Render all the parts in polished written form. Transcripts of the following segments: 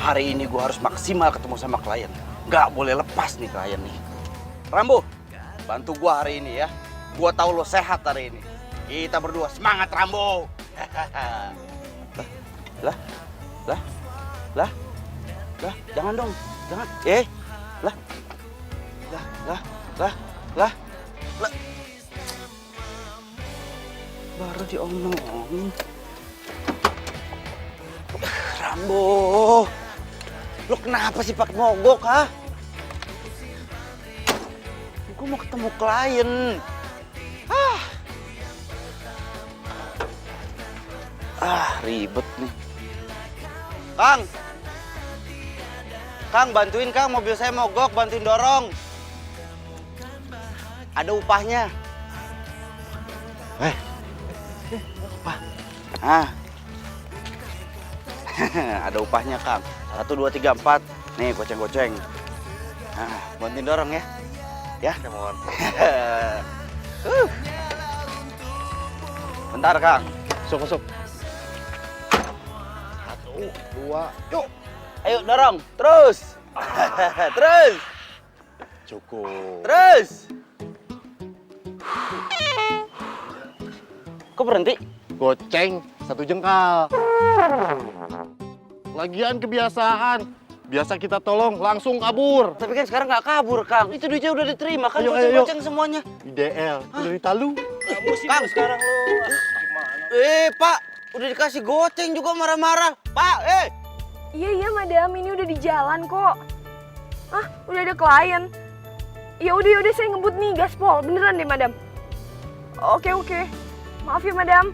Hari ini gue harus maksimal ketemu sama klien. Nggak boleh lepas nih klien nih. Rambo, bantu gue hari ini ya. Gue tahu lo sehat hari ini. Kita berdua semangat Rambo. Lah, lah, lah, lah, jangan dong, jangan. Lah, lah, lah, lah, lah, lah. Baru diomongin. Rambo, lo kenapa sih pakai mogok, ha? Gue mau ketemu klien. Ribet nih. Kang, bantuin Kang, mobil saya mogok, bantuin dorong. Ada upahnya. Upah. Ada upahnya Kang. 1, 2, 3, 4. Nih, goceng-goceng. Bantuin dorong ya. Ya, mohon. Bentar Kang. Masuk. 1, 2, yuk. Ayo dorong, terus. Terus. Cukup. Terus. Kok berhenti? Goceng 1 jengkal. Lagian kebiasaan. Biasa kita tolong langsung kabur. Tapi kan sekarang nggak kabur, Kang. Itu duitnya udah diterima kan, Ayo. goceng-goceng semuanya. IDL, dari Talu. Kang, sekarang lo gimana? Pak, udah dikasih goceng juga marah-marah. Pak, Iya, madam, ini udah di jalan kok. Udah ada klien. Ya udah saya ngebut nih gaspol, beneran deh, madam. Oke. Maaf ya, madam.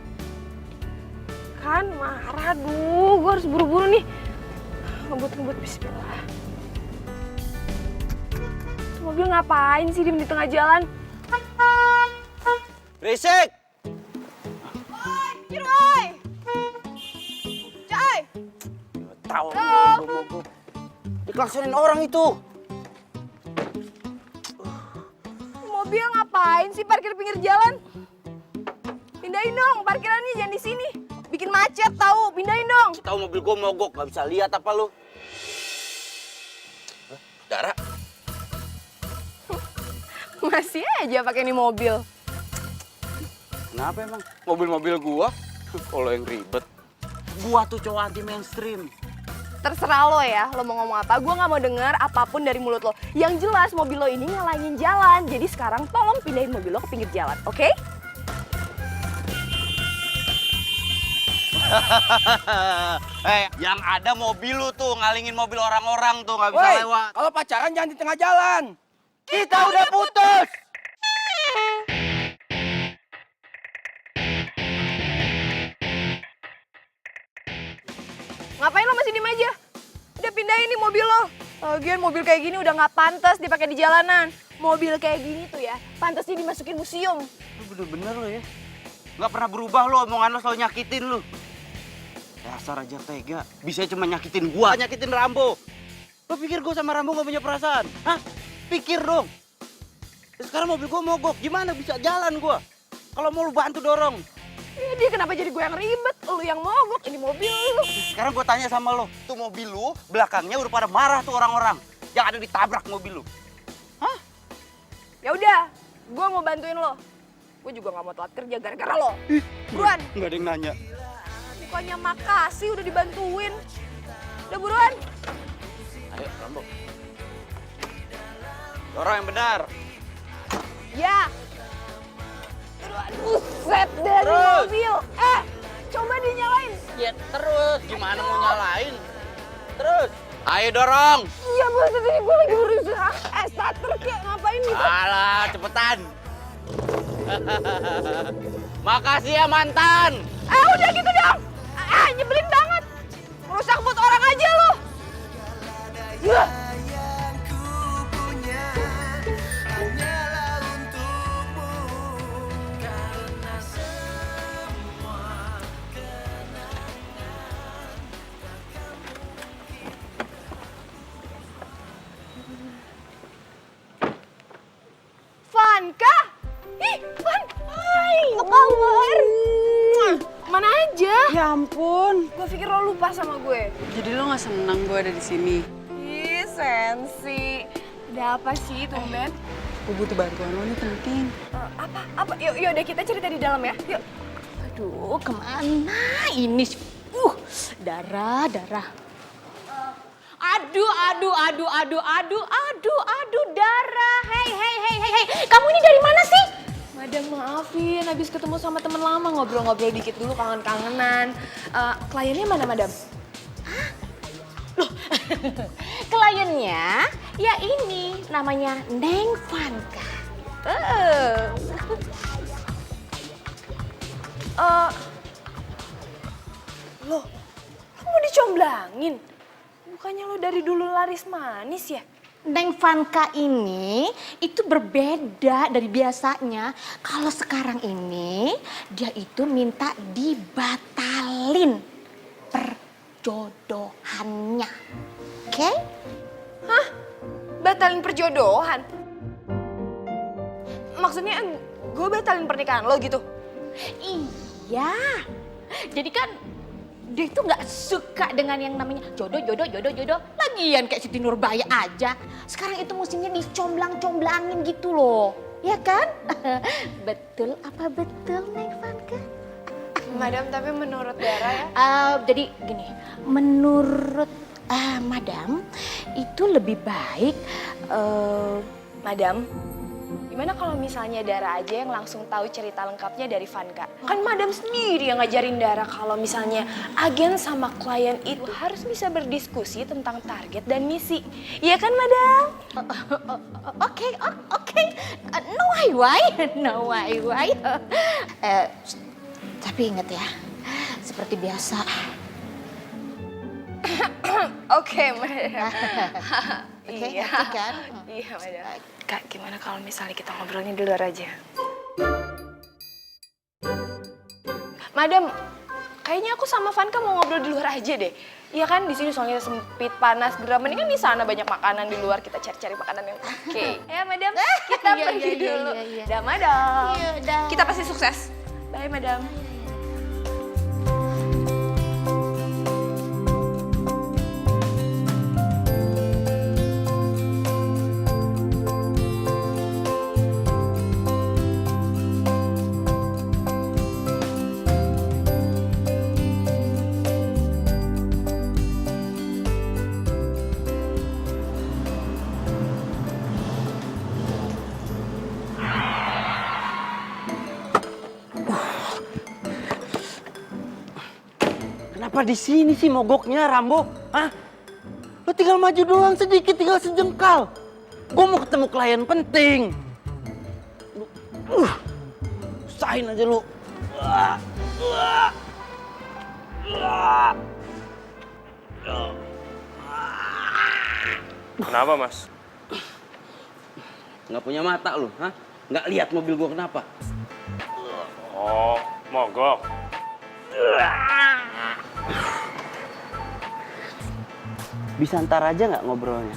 Kan marah, aduh, gue harus buru-buru nih. Ngebut, bismillah. Tuh mobil ngapain sih di tengah jalan? berisik. Ciroy! Coy! Tahu. Diklaksonin orang itu. Mobil ngapain sih parkir pinggir jalan? Pindahin dong, parkirannya jangan di sini. Bikin macet tahu, pindahin dong. Tahu mobil gue mogok, nggak bisa lihat apa lu? Dara, Masih aja pakai ini mobil. kenapa emang? Mobil-mobil gua, kalau yang ribet. Gua tuh cowok anti mainstream. Terserah lo ya, lo mau ngomong apa. Gue nggak mau dengar apapun dari mulut lo. Yang jelas mobil lo ini ngalangin jalan. Jadi sekarang tolong pindahin mobil lo ke pinggir jalan, oke? Yang ada mobil lu tuh ngalingin mobil orang-orang tuh nggak bisa lewat. Kalau pacaran jangan di tengah jalan. Kita udah putus. Ngapain lo masih diem aja? Udah pindahin nih mobil lo. Lagian mobil kayak gini udah nggak pantas dipakai di jalanan. Mobil kayak gini tuh ya, pantasnya dimasukin museum. Lu bener-bener lo ya. Nggak pernah berubah lo, omongan lo selalu nyakitin lo. Dasar aja tega, bisa cuma nyakitin gua, nyakitin Rambo. Lo pikir gua sama Rambo nggak punya perasaan? Hah? Pikir dong. Sekarang mobil gua mogok, gimana bisa jalan gua? Kalau mau lu bantu dorong. Ya, dia kenapa jadi gue yang ribet? Lu yang mogok, ini mobil lu. Sekarang gua tanya sama lo, tuh mobil lu belakangnya udah pada marah tuh orang-orang. Yang ada ditabrak mobil lu. Hah? Ya udah, gue mau bantuin lo. Gue juga nggak mau telat kerja gara-gara lo. Buruan. Nggak ada yang nanya. Bukannya makasih udah dibantuin. Udah buruan. Ayo Rambo. Dorong yang benar. Ya. Buset dari Terus. mobil. Coba dinyalain. Ya terus, gimana mau nyalain? Terus. Ayo dorong. Iya buset ini gue lagi berusaha. Starter kayak ngapain gitu. Alah, cepetan. Makasih ya mantan. Udah gitu dong. Nyebelin banget. Merusak mood orang aja lo. Van kah? Ih, Van. Hai, apa kabar? Mana aja. Ya ampun. Gue pikir lo lupa sama gue. Jadi lo nggak seneng gue ada di sini? Ih, sensi. Ada apa sih, tumben? Gue butuh bantuan lo nih penting. Apa? Yuk, udah kita cerita di dalam ya. Yuk. Aduh, kemana ini? Darah. Aduh, darah. Hei. Kamu ini dari mana sih? Madam, maafin. Habis ketemu sama temen lama, ngobrol-ngobrol dikit dulu, kangen-kangenan. Kliennya mana, Madam? Kliennya, ya ini, namanya Neng Vanka. Lo mau dicomblangin? Bukannya lo dari dulu laris manis ya? Neng Vanka ini itu berbeda dari biasanya. Kalau sekarang ini dia itu minta dibatalin perjodohannya. Oke? Hah? Batalin perjodohan? Maksudnya gue batalin pernikahan lo gitu? Iya. Jadi kan dia itu nggak suka dengan yang namanya jodoh. Lagian kayak Siti Nurbaya aja. Sekarang itu musimnya dicomblang-comblangin gitu loh. Ya kan? Betul apa betul, Neng Vanka? Madam, tapi menurut Dara ya? Jadi gini, menurut Madam itu lebih baik Madam, gimana kalau misalnya Dara aja yang langsung tahu cerita lengkapnya dari Vanka? Kan Madam sendiri yang ngajarin Dara kalau misalnya agen sama klien itu harus bisa berdiskusi tentang target dan misi. Iya kan, Madam? Oke. No why. Tapi ingat ya, seperti biasa. Oke, Madam. Oke, Iya. ngerti kan? Iya, Madam. Kak, gimana kalau misalnya kita ngobrolnya di luar aja? Madam, kayaknya aku sama Vanka mau ngobrol di luar aja deh. Iya kan, di sini soalnya sempit, panas, geram. Ini kan di sana banyak makanan di luar. Kita cari-cari makanan yang oke. Ya, Madam, kita Iya, pergi iya, dulu. iya. Dah, Madam. Iya, dah. Kita pasti sukses. Bye, Madam. Kenapa di sini sih mogoknya, Rambo? Hah? Lo tinggal maju doang sedikit, tinggal sejengkal. Gue mau ketemu klien penting. Usahain aja lu. Kenapa, Mas? Nggak punya mata lu, hah? Nggak lihat mobil gue kenapa? Oh, mogok. Bisa ntar aja nggak ngobrolnya?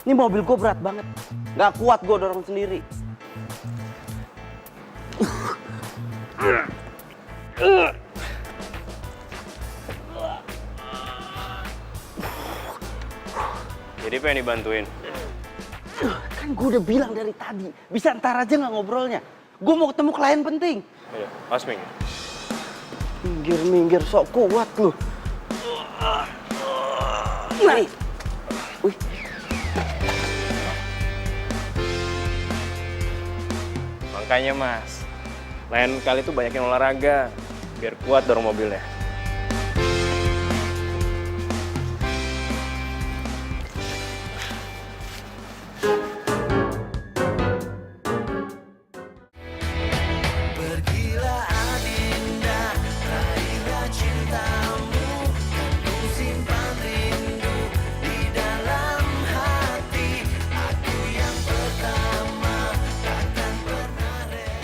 Ini mobil gue berat banget. Nggak kuat gue dorong sendiri. Jadi pengen dibantuin? Kan gue udah bilang dari tadi. Bisa ntar aja nggak ngobrolnya? Gue mau ketemu klien penting. Iya, Mas Ming. Minggir, sok kuat lu. Nih. Wih. Makanya, Mas, lain kali tuh banyak yang olahraga. Biar kuat dorong mobilnya.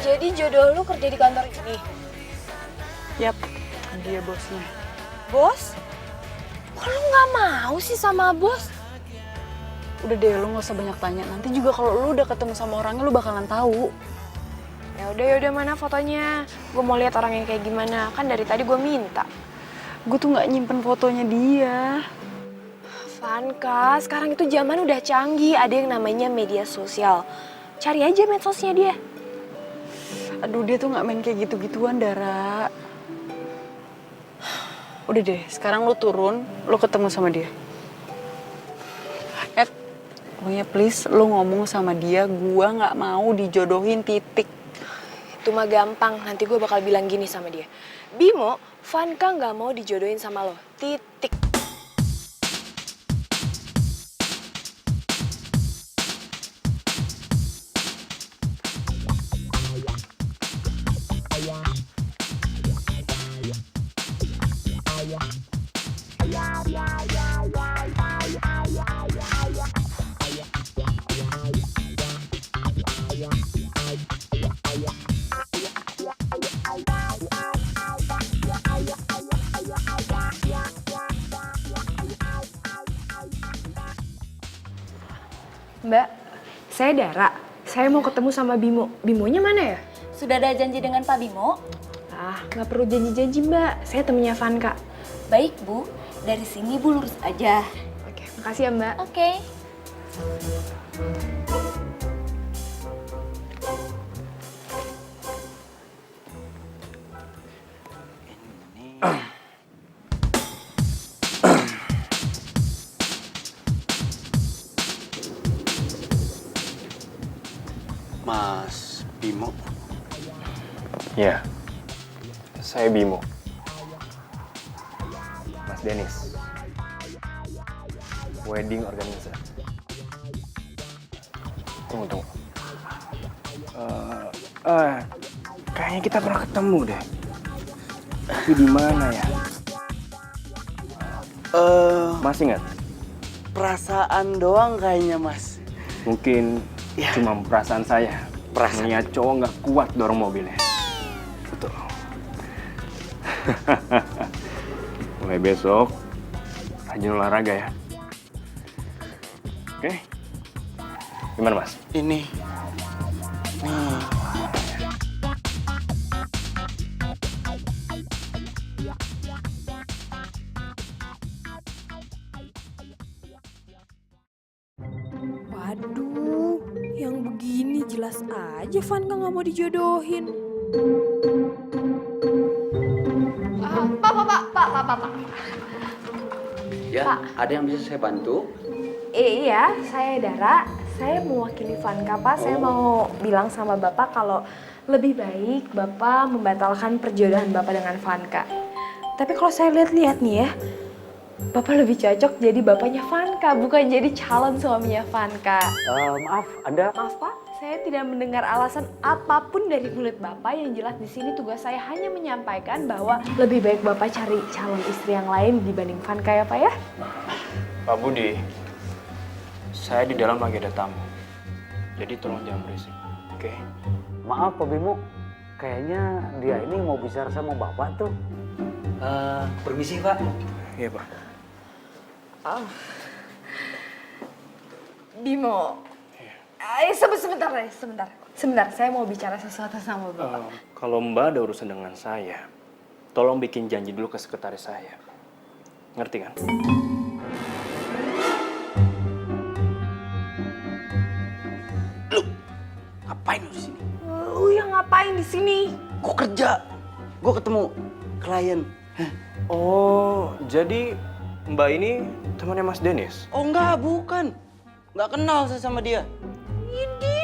Jadi jodoh lu kerja di kantor ini? Yap, dia bosnya. Bos? Kok lu nggak mau sih sama bos? Udah deh, lu gak usah banyak tanya. Nanti juga kalau lu udah ketemu sama orangnya, lu bakalan tahu. Ya udah mana fotonya? Gue mau lihat orang yang kayak gimana. Kan dari tadi gue minta. Gue tuh nggak nyimpen fotonya dia. Vanka, sekarang itu zaman udah canggih. Ada yang namanya media sosial. Cari aja medsosnya dia. Aduh, dia tuh nggak main kayak gitu-gituan, Dara. Udah deh, sekarang lu turun, lu ketemu sama dia. Pokoknya please, lu ngomong sama dia, gua nggak mau dijodohin, titik. Itu mah gampang. Nanti gue bakal bilang gini sama dia. Bimo, Vanka nggak mau dijodohin sama lo. Titik. Mbak, saya Dara. Saya mau ketemu sama Bimo. Bimonya mana ya? Sudah ada janji dengan Pak Bimo? Ah, nggak perlu janji-janji Mbak. Saya temennya Vanka. Baik Bu, dari sini Bu lurus aja. Oke, makasih ya Mbak. Oke. Mas Bimo. Ya, saya Bimo. Mas Denis. Wedding organizer. Tunggu. Kayaknya kita pernah ketemu deh. Tapi di mana ya? Masih ingat? Perasaan doang kayaknya, Mas. Mungkin Ya. cuma perasaan saya. Perasaan. Melihat cowok nggak kuat dorong mobilnya. Betul. Mulai besok, rajin olahraga ya. Oke? Gimana Mas? Ini. Nih. Waduh, yang begini jelas aja Vanka nggak mau dijodohin. Pak. Ya, ada yang bisa saya bantu? Iya, saya Dara. Saya mewakili Vanka, Pak. Saya mau bilang sama Bapak kalau lebih baik Bapak membatalkan perjodohan Bapak dengan Vanka. Tapi kalau saya lihat-lihat nih ya, Bapak lebih cocok jadi bapaknya Vanka, bukan jadi calon suaminya Vanka. Maaf, Anda Maaf Pak, saya tidak mendengar alasan apapun dari mulut Bapak. Yang jelas di sini tugas saya hanya menyampaikan bahwa lebih baik Bapak cari calon istri yang lain dibanding Vanka ya Pak ya. Pak Budi, saya di dalam lagi ada tamu. Jadi tolong jangan berisik, oke? maaf Pak Bimo, kayaknya dia ini mau bicara sama Bapak tuh. Permisi Pak. Iya Pak. Bimo, sebentar. Saya mau bicara sesuatu sama Bapak. Kalau Mbak ada urusan dengan saya, tolong bikin janji dulu ke sekretaris saya. Ngerti kan? Ngapain lu di sini? Lu yang ngapain di sini? Gue kerja. Gue ketemu klien. Oh, jadi Mbak ini temannya Mas Denis? Oh enggak, bukan. Nggak kenal saya sama dia. Ini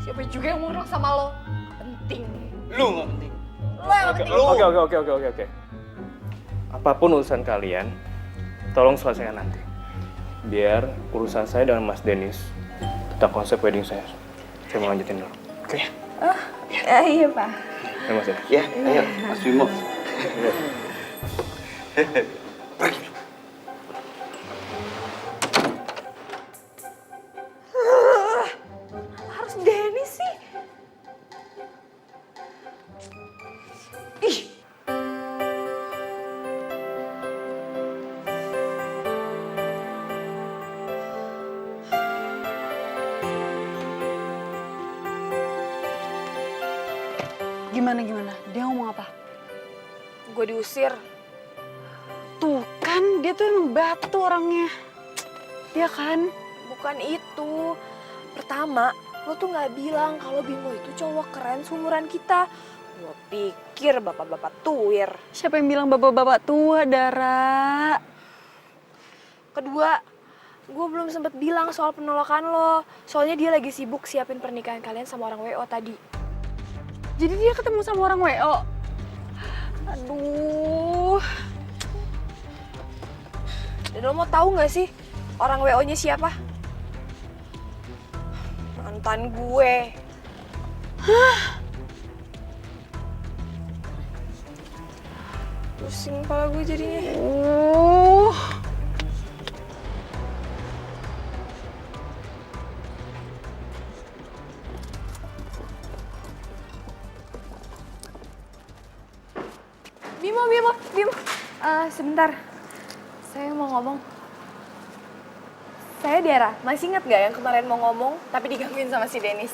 siapa juga yang mau ngerak sama lo? Penting. Lu nggak penting. Lo yang penting. Oke. Apapun urusan kalian, tolong selesaikan nanti. Biar urusan saya dengan Mas Denis tetap konsep wedding saya. Saya mau lanjutin dulu. Oke? Iya Pak. Ya Mas Denis. Ya, ayo, Mas Bimo. Pergi. Harus Dennis sih. Ih. Gimana? Dia ngomong apa? Gue diusir. Tuh kan, dia tuh emang batu orangnya. Iya kan? Bukan itu. Pertama, lo tuh nggak bilang kalau Bimo itu cowok keren seumuran kita. Lo pikir bapak-bapak tuir. Siapa yang bilang bapak-bapak tua, Dara? Kedua, gue belum sempet bilang soal penolakan lo. Soalnya dia lagi sibuk siapin pernikahan kalian sama orang WO tadi. Jadi dia ketemu sama orang WO? Aduh. Dan lo mau tahu nggak sih orang WO-nya siapa? Mantan gue. Pusing kepala gue jadinya. Bimo. Sebentar. Saya mau ngomong. Saya Dara. Masih ingat nggak yang kemarin mau ngomong tapi digangguin sama si Dennis?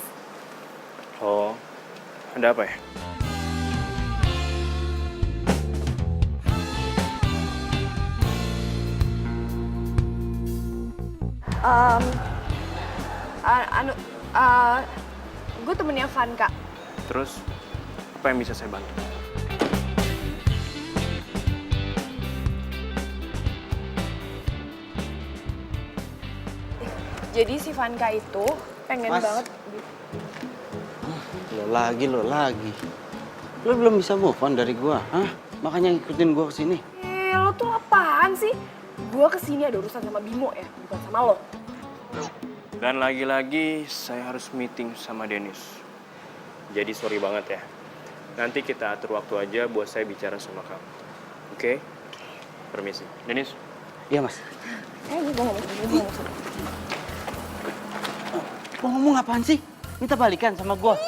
Oh, ada apa ya? Gue temennya Vanka. Terus, apa yang bisa saya bantu? Jadi si Vanka itu pengen Mas. banget. Lo lagi. Lo belum bisa move on dari gua, hah? Makanya ngikutin gua kesini. Lo tuh apaan sih? Gue kesini ada urusan sama Bimo ya, bukan sama lo. Dan lagi-lagi saya harus meeting sama Dennis. Jadi sorry banget ya. Nanti kita atur waktu aja buat saya bicara sama kamu. Oke? Permisi. Dennis? Iya, Mas. Gue ngomong sama Lo ngomong apaan sih? Minta balikan sama gua.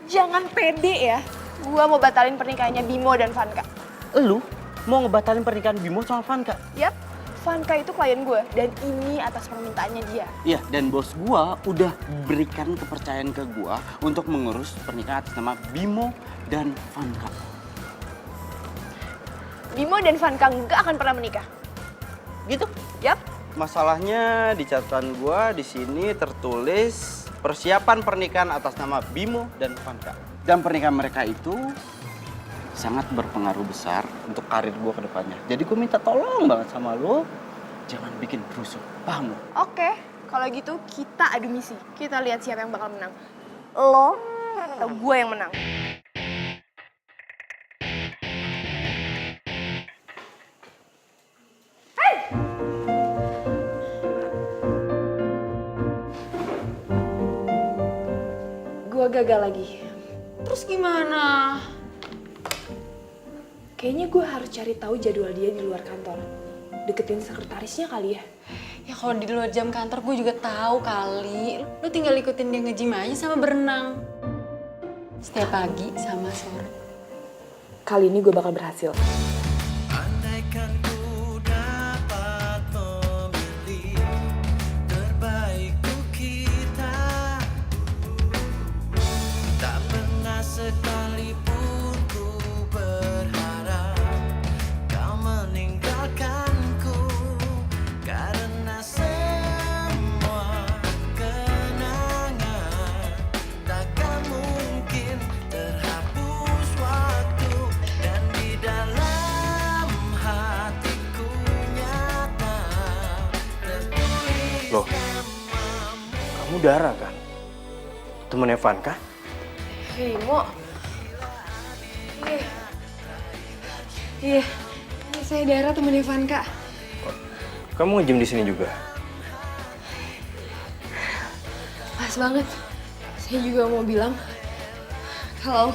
Jangan pede ya. Gue mau batalin pernikahannya Bimo dan Vanka. Lu mau ngebatalin pernikahan Bimo sama Vanka? Yap, Vanka itu klien gue dan ini atas permintaannya dia. Iya, dan bos gua udah berikan kepercayaan ke gua untuk mengurus pernikahan atas nama Bimo dan Vanka. Bimo dan Vanka nggak akan pernah menikah. Gitu? Yap. Masalahnya di catatan gua di sini tertulis persiapan pernikahan atas nama Bimo dan Vanka. Dan pernikahan mereka itu sangat berpengaruh besar untuk karir gua ke depannya. Jadi gua minta tolong banget sama lo, jangan bikin rusuh. Paham lo? Oke, kalau gitu kita adu misi. Kita lihat siapa yang bakal menang. Lo atau gue yang menang. Gue gagal lagi. Terus gimana? Kayaknya gue harus cari tahu jadwal dia di luar kantor. Deketin sekretarisnya kali ya. Ya kalau di luar jam kantor gue juga tahu kali. Lu tinggal ikutin dia nge-gym aja sama berenang. Setiap pagi sama sore. Kali ini gue bakal berhasil. Andaikan ku dapat memilih terbaikku kita, tak pernah sekalipun ku berharap kau meninggalkanku, karena semua kenangan takkan mungkin terhapus waktu, dan di dalam hatiku nyata tertulis. Loh, kamu Dara kan? Temennya Vanka? Bimo. Iya, saya Dara temennya Vanka. Kamu nge-gym di sini juga? Pas banget. Saya juga mau bilang kalau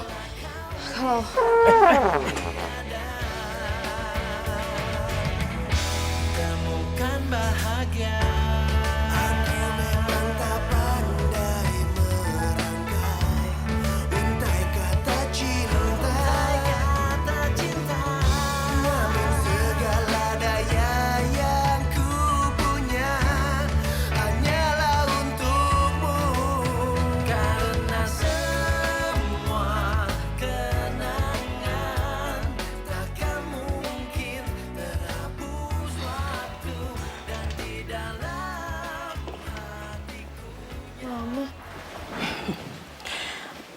Temukan bahagia. Aku memang tak pandai merangkai untai kata cinta, namun segala daya yang ku punya hanyalah untukmu, karena semua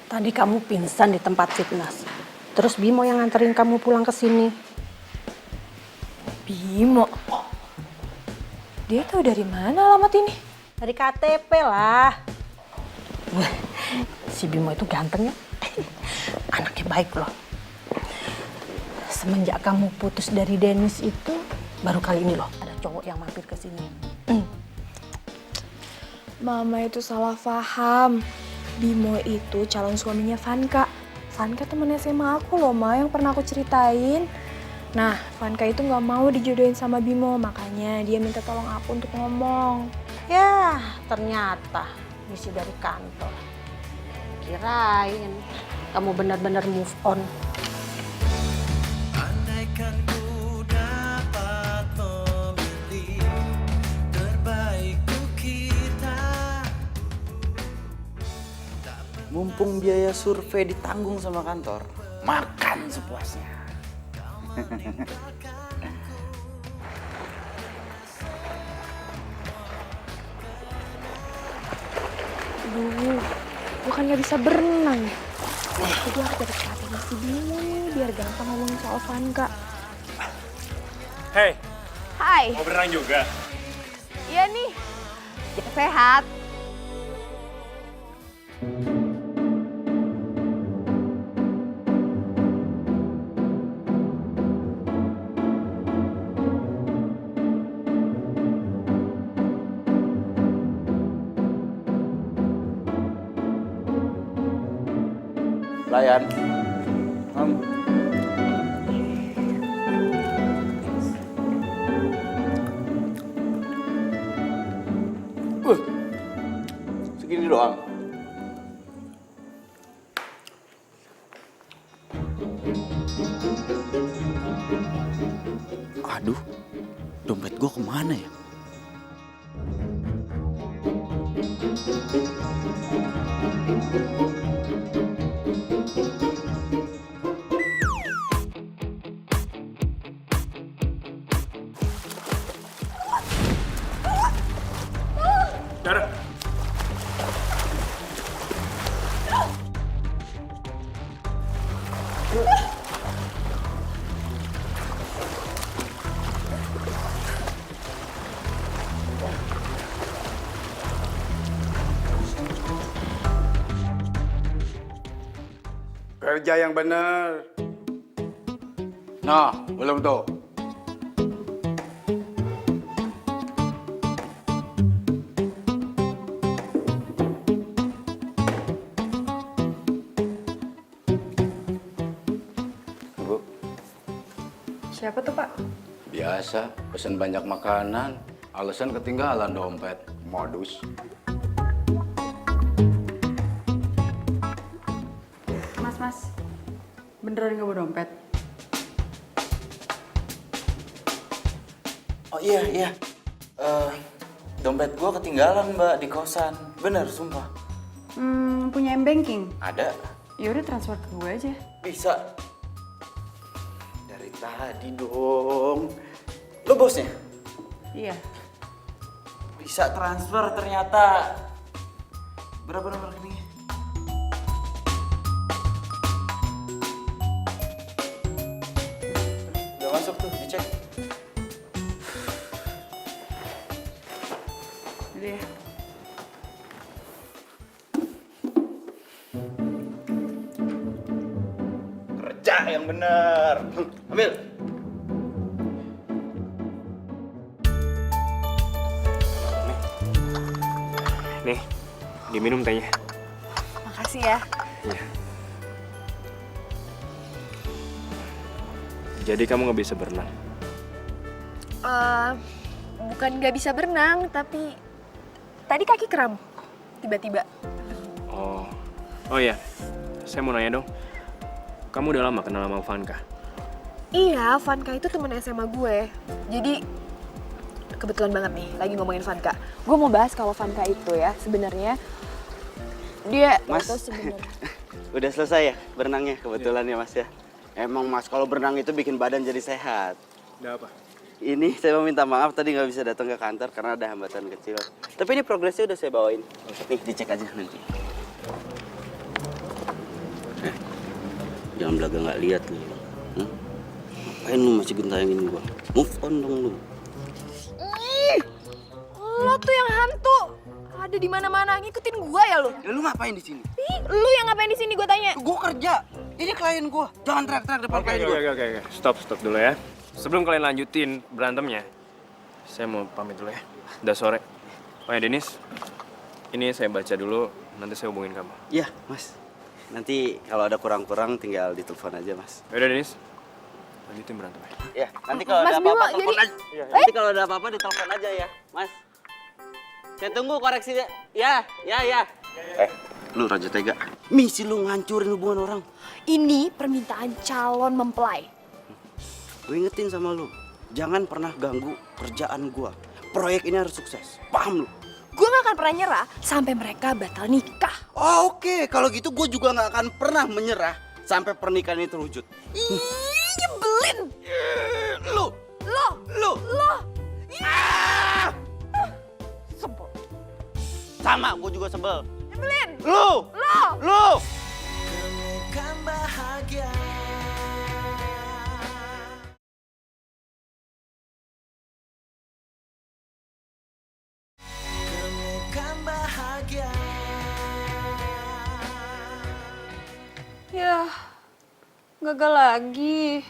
Tadi kamu pingsan di tempat fitness. Terus Bimo yang nganterin kamu pulang ke sini. Bimo? Dia tahu dari mana alamat ini? Dari KTP lah. Wah, si Bimo itu ganteng ya. Anaknya baik loh. Semenjak kamu putus dari Dennis itu, baru kali ini loh ada cowok yang mampir ke sini. Mama itu salah paham. Bimo itu calon suaminya Vanka. Vanka temen SMA aku loh, Ma, yang pernah aku ceritain. Nah, Vanka itu nggak mau dijodohin sama Bimo, makanya dia minta tolong aku untuk ngomong. Ya, ternyata misi dari kantor. Kirain kamu benar-benar move on. Andaikan ku dapat memilih terbaik untuk kita. Mumpung biaya survei ditanggung sama kantor, makan sepuasnya. Aduh, gue kan nggak bisa berenang. Jadi harus dapet perhatian si Bimo nih, biar gampang ngomongin soal Vanka. Hei, Hai, mau berenang juga? iya nih. Ya, sehat. Layan. Segini doang. Aduh, dompet gua kemana ya? Dara. Kerja yang benar. Nah, belum tuh. Bu, Siapa tuh, Pak? Biasa, pesen banyak makanan. Alasan ketinggalan dompet. Modus. Mas. Beneran nggak bawa dompet? oh iya. Dompet gua ketinggalan, Mbak, di kosan. Bener, sumpah. Punya M-Banking? Ada. Yaudah transfer ke gue aja. Bisa. Dari tadi dong. Lo bosnya? Iya. Bisa transfer ternyata. Berapa nomor rekeningnya? Udah masuk tuh, dicek. Udah ya. Kerja yang bener. Ambil. Nih, diminum tehnya. Makasih ya. Iya. Jadi kamu nggak bisa berenang? Bukan nggak bisa berenang, tapi tadi kaki kram. Tiba-tiba. Oh iya. Saya mau nanya dong. Kamu udah lama kenal sama Vanka? Iya, Vanka itu temen SMA gue. Jadi kebetulan banget nih lagi ngomongin Vanka. Gue mau bahas kalau Vanka itu ya sebenarnya dia Mas, itu sebenarnya. udah selesai ya berenangnya kebetulan ya Mas ya. Emang Mas kalau berenang itu bikin badan jadi sehat. Udah apa? Ini saya mau minta maaf tadi nggak bisa datang ke kantor karena ada hambatan kecil. Tapi ini progresnya udah saya bawain. Nih dicek aja nanti. Jangan belaga nggak lihat lu. Ngapain lu masih gentayangin gua? Move on dong lu. Lo tuh yang hantu. Ada di mana-mana ngikutin gua ya lo. Ya, lu ngapain di sini? Ih, lu yang ngapain di sini gua tanya? Gua kerja. Ini klien gua. Jangan teriak-teriak depan klien gua. Oke. Stop dulu ya. Sebelum kalian lanjutin berantemnya, saya mau pamit dulu ya. Udah sore. Oh ya, Denis. Ini saya baca dulu, nanti saya hubungin kamu. Iya, Mas. Nanti kalau ada kurang-kurang tinggal ditelepon aja, Mas. Yaudah, Denis. Lanjutin berantemnya. Ya, nanti kalau Mas ada apa-apa Bimo, telepon jadi- aja. Nanti kalau ada apa-apa ditelepon aja ya, Mas. Saya tunggu koreksinya. Ya. Lu Raja Tega. Misi lu ngancurin hubungan orang. Ini permintaan calon mempelai. Gue ingetin sama lu, jangan pernah ganggu kerjaan gua. Proyek ini harus sukses. Paham lu? Gue gak akan pernah nyerah sampai mereka batal nikah. Oh, oke. Kalau gitu gue juga nggak akan pernah menyerah sampai pernikahan ini terwujud. Ih, nyebelin. Lu. Ah! Sebel. Sama, gue juga sebel. Nyebelin. Lu. Temukan bahagia. Temukan bahagia. Ya, gagal lagi.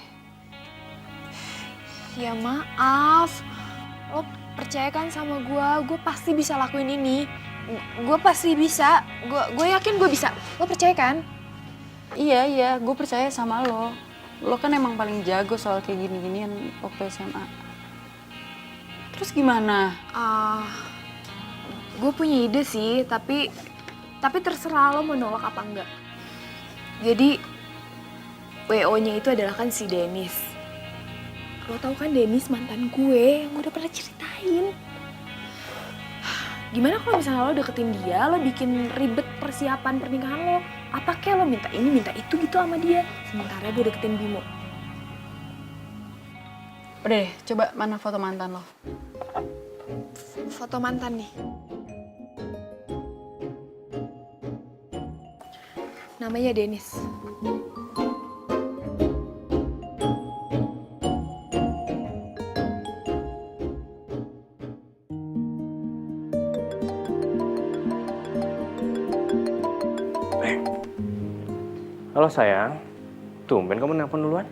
Ya maaf. Lo percaya kan sama gue pasti bisa lakuin ini. Gue pasti bisa. Gue yakin gue bisa. Lo percaya kan? Iya, gue percaya sama lo. Lo kan emang paling jago soal kayak gini-ginian waktu SMA. Terus gimana? Gue punya ide sih, tapi terserah lo mau nolak apa enggak. Jadi WO-nya itu adalah kan si Dennis. Lo tau kan Dennis mantan gue yang gue udah pernah ceritain. Gimana kalau misalnya lo deketin dia, lo bikin ribet persiapan pernikahan lo. Apa kayak lo minta ini, minta itu gitu sama dia. Sementara gue deketin Bimo. Udah deh, coba mana foto mantan lo? Foto mantan nih. Namanya Dennis. Halo sayang, tumben kamu nelpon duluan?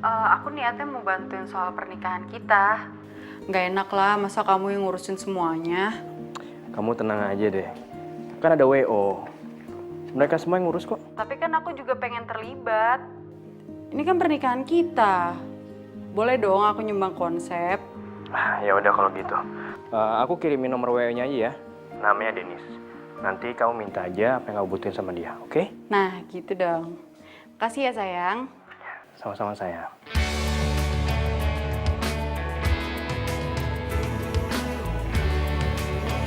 Aku niatnya mau bantuin soal pernikahan kita. Nggak enak lah, masa kamu yang ngurusin semuanya. Kamu tenang aja deh, kan ada WO. Mereka semua yang ngurus kok. Tapi kan aku juga pengen terlibat. Ini kan pernikahan kita. Boleh dong aku nyumbang konsep. Ya udah kalau gitu. Aku kirimin nomor WO-nya aja ya. Namanya Denis. Nanti kamu minta aja apa yang kamu butuhin sama dia, oke? Nah, gitu dong. Kasih ya sayang. Sama-sama sayang.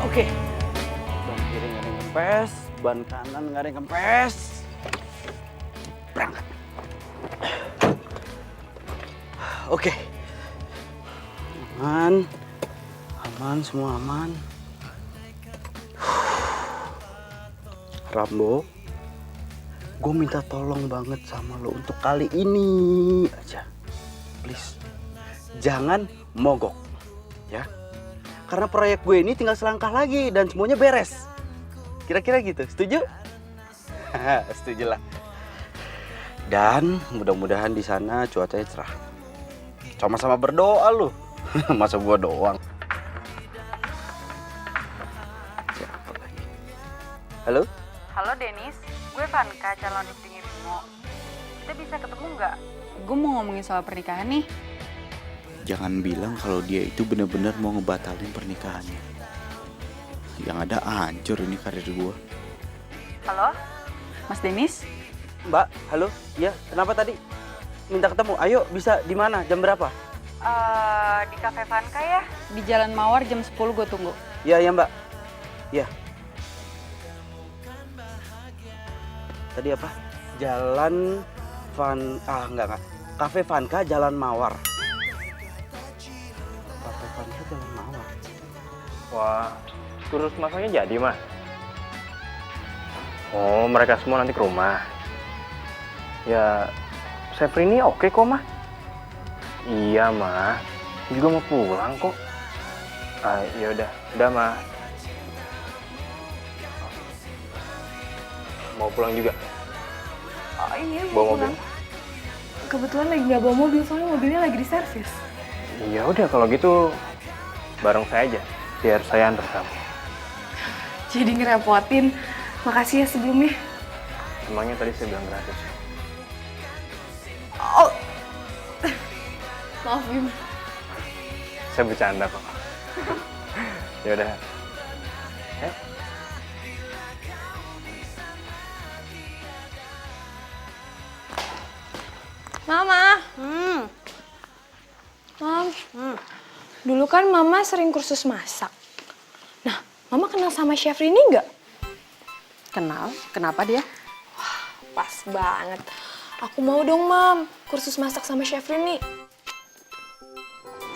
Oke. Ban kiri nggak ada yang kempes, ban kanan nggak ada yang kempes. Berangkat. Oke. Aman, semua aman. Rambo, gue minta tolong banget sama lo untuk kali ini aja. Please, jangan mogok, ya. Karena proyek gue ini tinggal selangkah lagi dan semuanya beres. Kira-kira gitu, setuju? Setuju lah. Dan mudah-mudahan di sana cuacanya cerah. Sama-sama berdoa lu. Masa gua doang. Siapa lagi? Halo? Halo Denis, gue Vanka, calon istrinya Bimo. Kita bisa ketemu nggak? Gue mau ngomongin soal pernikahan nih. Jangan bilang kalau dia itu benar-benar mau ngebatalin pernikahannya. Yang ada hancur ini karir gua. Halo, Mas Denis? Mbak, halo? Ya, kenapa tadi? Minta ketemu. Ayo, bisa di mana? Jam berapa? Di Cafe Vanka ya? Di Jalan Mawar jam 10 gue tunggu. Ya, Mbak. Ya. Tadi apa? Jalan enggak. Cafe Vanka Jalan Mawar. Cafe Vanka Jalan Mawar. Wah, kursus masaknya jadi mah. Oh, mereka semua nanti ke rumah. Ya, Syafrini oke kok, mah. Iya, mah. Juga mau pulang kok. Ya udah, mah. Mau pulang juga? Oh iya, Bawa mau mobil? pulang. Kebetulan lagi nggak bawa mobil, soalnya mobilnya lagi di servis. Ya udah kalau gitu bareng saya aja, biar saya antar kamu. Jadi ngerepotin. Makasih ya sebelumnya. Emangnya tadi saya bilang gratis. Oh. Maaf, Bim. Saya bercanda kok. Ya udah. Mama. Mam. Dulu kan Mama sering kursus masak. Nah, Mama kenal sama Chef Rini nggak? Kenal? Kenapa dia? Pas banget. Aku mau dong, Mam, kursus masak sama Chef Rini.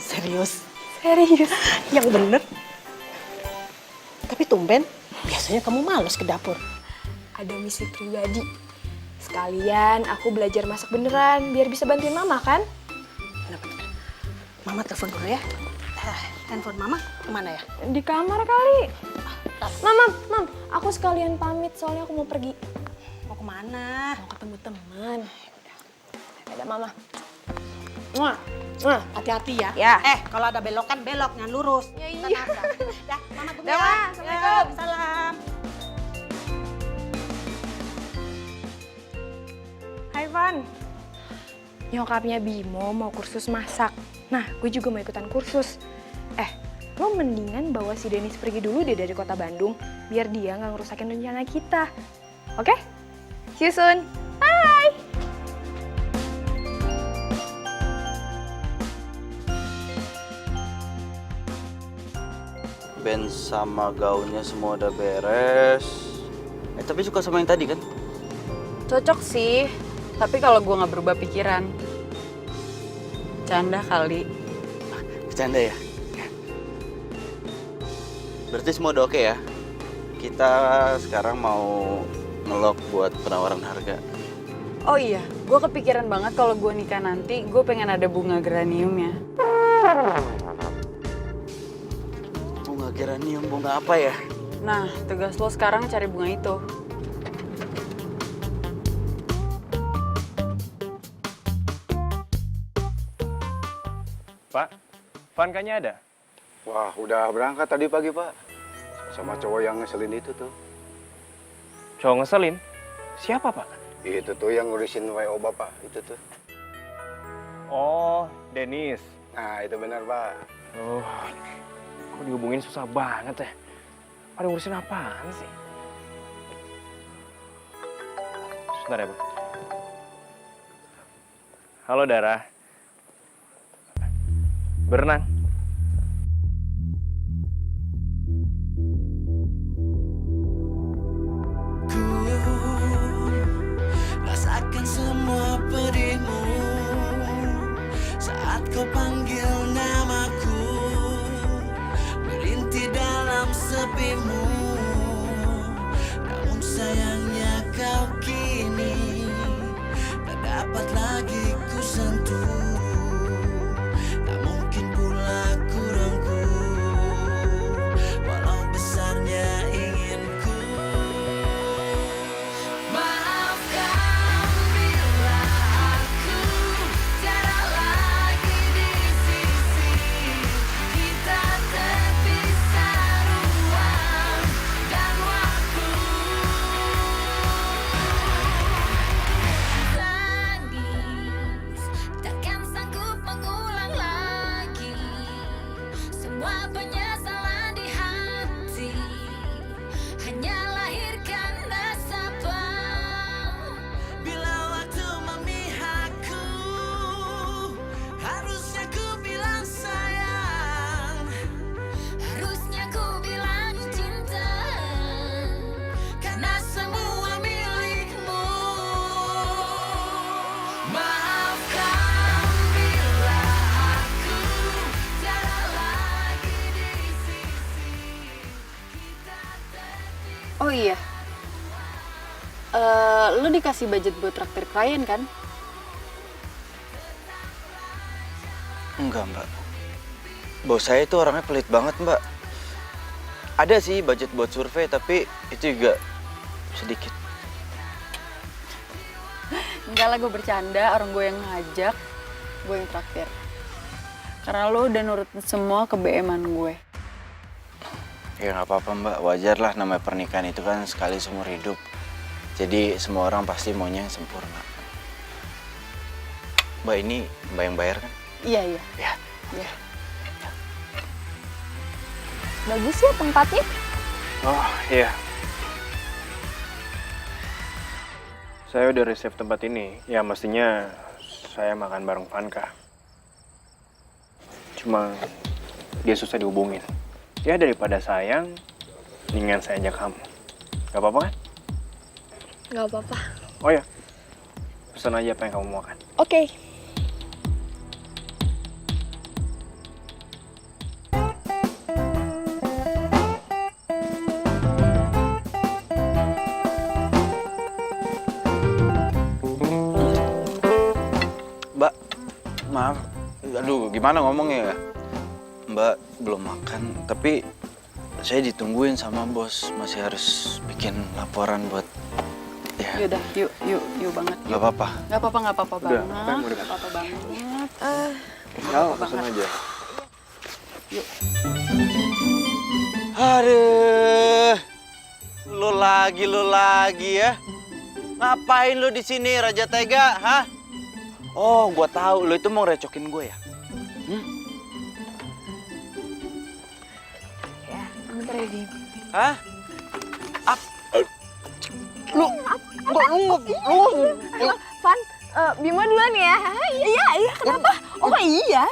Serius? Serius. Yang bener? Tapi tumben, biasanya kamu males ke dapur. Ada misi pribadi. Sekalian aku belajar masak beneran, biar bisa bantuin Mama kan? Bener-bener. Mama telepon dulu ya. Handphone Mama kemana ya? Di kamar kali. Mam, aku sekalian pamit soalnya aku mau pergi. Mau kemana? Mau ketemu teman. Ada Mama. Hati-hati ya. Ya. Kalau ada belokan, belok, jangan lurus. Ya, Kita iya. nabrak. Dah, Mama dulu Dah, ya. Ma. Assalamualaikum. Ya, salam. Hai Van. Nyokapnya Bimo mau kursus masak. Nah, gue juga mau ikutan kursus. Lo mendingan bawa si Denis pergi dulu deh dari kota Bandung, biar dia nggak ngerusakin rencana kita. Oke? See you soon. Bye! Band sama gaunnya semua udah beres. Tapi suka sama yang tadi kan? Cocok sih, tapi kalau gue nggak berubah pikiran. Canda kali. Bercanda ya? Berarti semua udah oke ya? Kita sekarang mau ngelok buat penawaran harga. Oh iya, gue kepikiran banget kalau gue nikah nanti, gue pengen ada bunga geraniumnya. Bunga geranium, bunga apa ya? Nah, tugas lo sekarang cari bunga itu. Pak, Van kayaknya ada? Wah, udah berangkat tadi pagi, Pak. Sama cowok yang ngeselin itu tuh. Cowok ngeselin? Siapa, Pak? Itu tuh yang ngurusin WO Bapak, itu tuh. Oh, Denis. Nah, itu benar, Pak. Oh, kok dihubungin susah banget ya? Ada ngurusin apaan sih? Sebentar ya, Bu. Halo, Dara. Berenang. Rasakan semua pedihmu saat kau panggil namaku, merintih dalam sepimu. Namun sayangnya kau kini tak dapat lagi ku sentuh. Tak mungkin pula ku rangkul, walau besarnya inginku. Maafkan bila aku tiada lagi di sisi. Kita terpisah ruang dan waktu. Tangis takkan sanggup mengulang lagi semua penyesalan di hati. Hanya lahirkan nasabah. Bila waktu memihakku, harusnya ku bilang sayang, harusnya ku bilang cinta, karena semua milikmu. Maafkan bila aku tiada lagi di sisi. Kita terpisah. Oh iya, lo dikasih budget buat traktir klien kan? Enggak, Mbak. Bos saya itu orangnya pelit banget, Mbak. Ada sih budget buat survei, tapi itu juga sedikit. Enggak lah, gue bercanda. Orang gue yang ngajak, gue yang traktir. Karena lo udah nurutin semua ke BM-an gue. Ya nggak apa-apa, Mbak. Wajar lah, namanya pernikahan itu kan sekali seumur hidup. Jadi semua orang pasti maunya yang sempurna. Mbak, ini Mbak yang bayar kan? Iya, iya. Ya. Iya. Bagus ya tempatnya. Oh iya. Saya udah reserve tempat ini. Ya mestinya saya makan bareng Vanka. Cuma dia susah dihubungin. Ya daripada sayang, mendingan saya ajak kamu. Gak apa-apa kan? Gak apa-apa. Oh ya, pesan aja apa yang kamu mau makan. Oke. Mbak, maaf. Aduh, gimana ngomongnya ya? Mbak belum makan, tapi saya ditungguin sama bos. Masih harus bikin laporan buat ya. Yaudah, yuk banget. Gak apa-apa. Gak apa-apa Udah, banget. apa yang mau Gak apa-apa banget. Ya, pesan aja. Yuk. Aduh, lu lagi ya? Ngapain lu di sini, Raja Tega? Hah? Oh, gua tahu lu itu mau recokin gue ya? Ya, bentar ya, Dim. Hah? Van, Bima duluan ya. Iya, kenapa? Oh iya.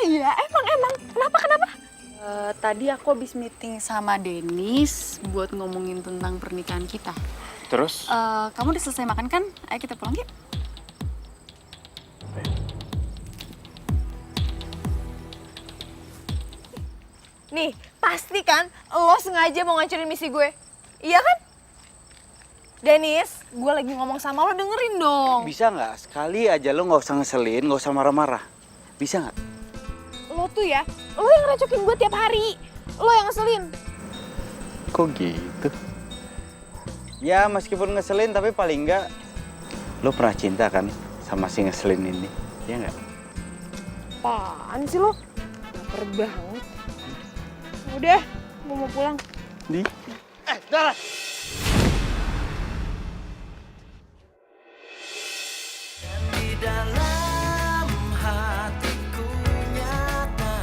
Emang. Kenapa? Tadi aku habis meeting sama Dennis buat ngomongin tentang pernikahan kita. Terus? Kamu udah selesai makan kan? Ayo kita pulang yuk. Nih, pasti kan lo sengaja mau ngancurin misi gue. Iya kan? Dennis, gue lagi ngomong sama lo, dengerin dong. Bisa nggak sekali aja lo nggak usah ngeselin, nggak usah marah-marah. Bisa nggak? Lo tuh ya, lo yang recokin gue tiap hari. Lo yang ngeselin. Kok gitu? Ya meskipun ngeselin tapi paling nggak lo pernah cinta kan sama si ngeselin ini, ya nggak? Apaan sih lo? Laper banget. Udah, gue mau pulang. Di? Dara! Di dalam hatiku nyata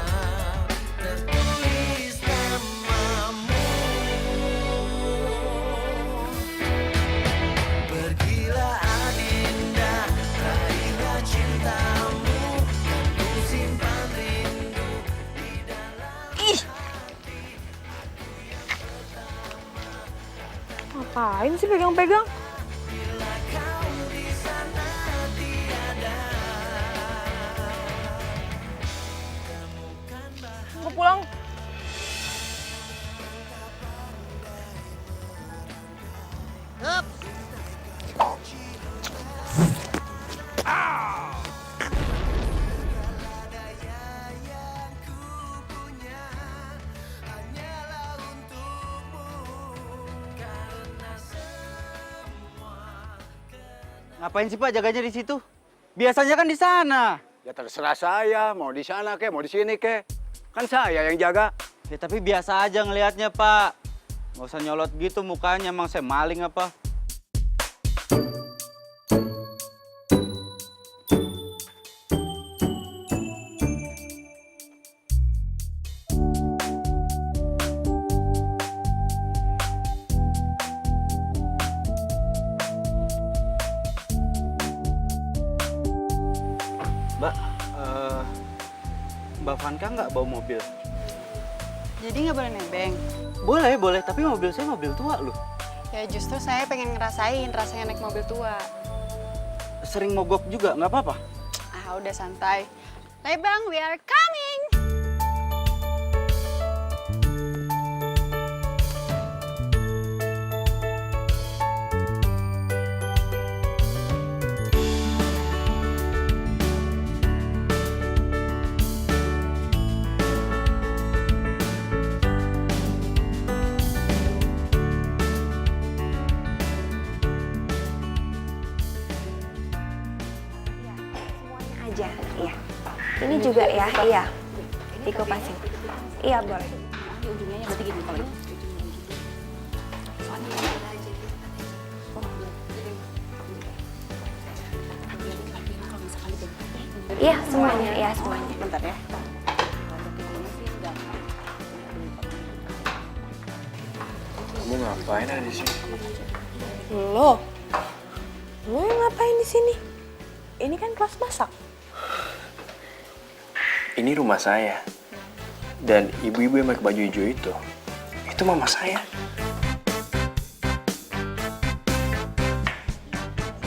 tertulis namamu. Pergilah Adinda, raihlah cintamu, dan ku simpan rindu di dalam. Ih! Ngapain sih pegang-pegang? Mau pulang. Ngapain sih Pak jaganya di situ? Biasanya kan di sana. Ya terserah saya, mau di sana ke, mau di sini ke. Kan saya yang jaga. Ya tapi biasa aja ngelihatnya Pak. Nggak usah nyolot gitu mukanya, emang saya maling apa? Mbak Vanka nggak bawa mobil? Jadi nggak boleh nebeng? Boleh, tapi mobil saya mobil tua loh. Ya justru saya pengen ngerasain rasanya naik mobil tua. Sering mogok juga, nggak apa-apa? Ah udah santai. Bang, we are coming! aja. Iya. Ini juga ya, iya. Dikupasin. Iya, boleh. Ujungnya berarti gini kalau ini. Iya, semuanya. Iya, semuanya. Bentar ya. Kamu ngapain ada di sini? Lo yang ngapain di sini? Ini kan kelas masak. Ini rumah saya. Dan ibu-ibu yang pakai baju hijau itu mama saya.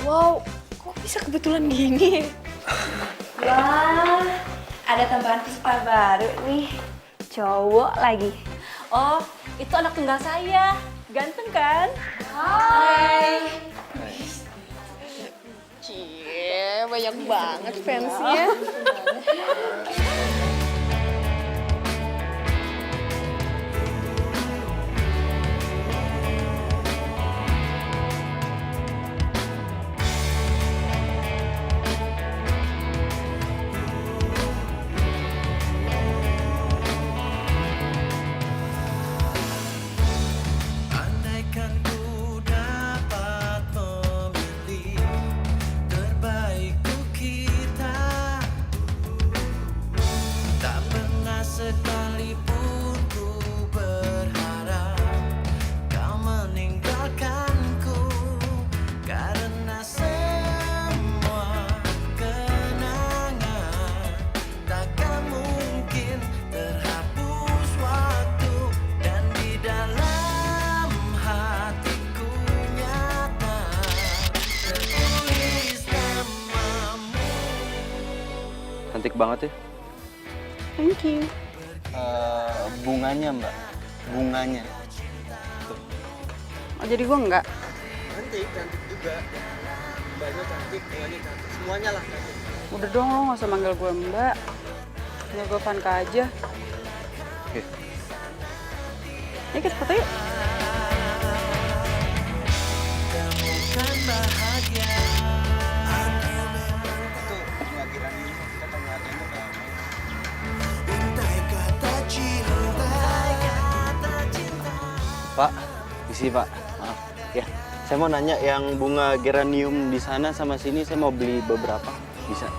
Wow, kok bisa kebetulan gini? Wah, ada tambahan peserta baru nih. Cowok lagi. Oh, itu anak tunggal saya. Ganteng kan? Hai. Cie, banyak banget fansnya. Andaikan ku dapat memilih terbaik untuk kita, tak pernah sekalipun ku berharap kau meninggalkanku, karena semua kenangan takkan mungkin terhapus waktu, dan di dalam hatiku nyata tertulis namamu. Cantik banget ya. Thank you. Bunganya mbak, bunganya. Oh, jadi gue enggak? Cantik juga. Mbaknya cantik, bunganya cantik, semuanya lah cantik. Udah dong, lo gak usah manggil gue mbak. Manggil gue Vanka aja. Oke. Ayo kita foto yuk. Temukan bahagia. Untai kata cinta. Pak, isi Pak. Maaf. Ya, saya mau nanya yang bunga geranium di sana sama sini saya mau beli beberapa. Bisa?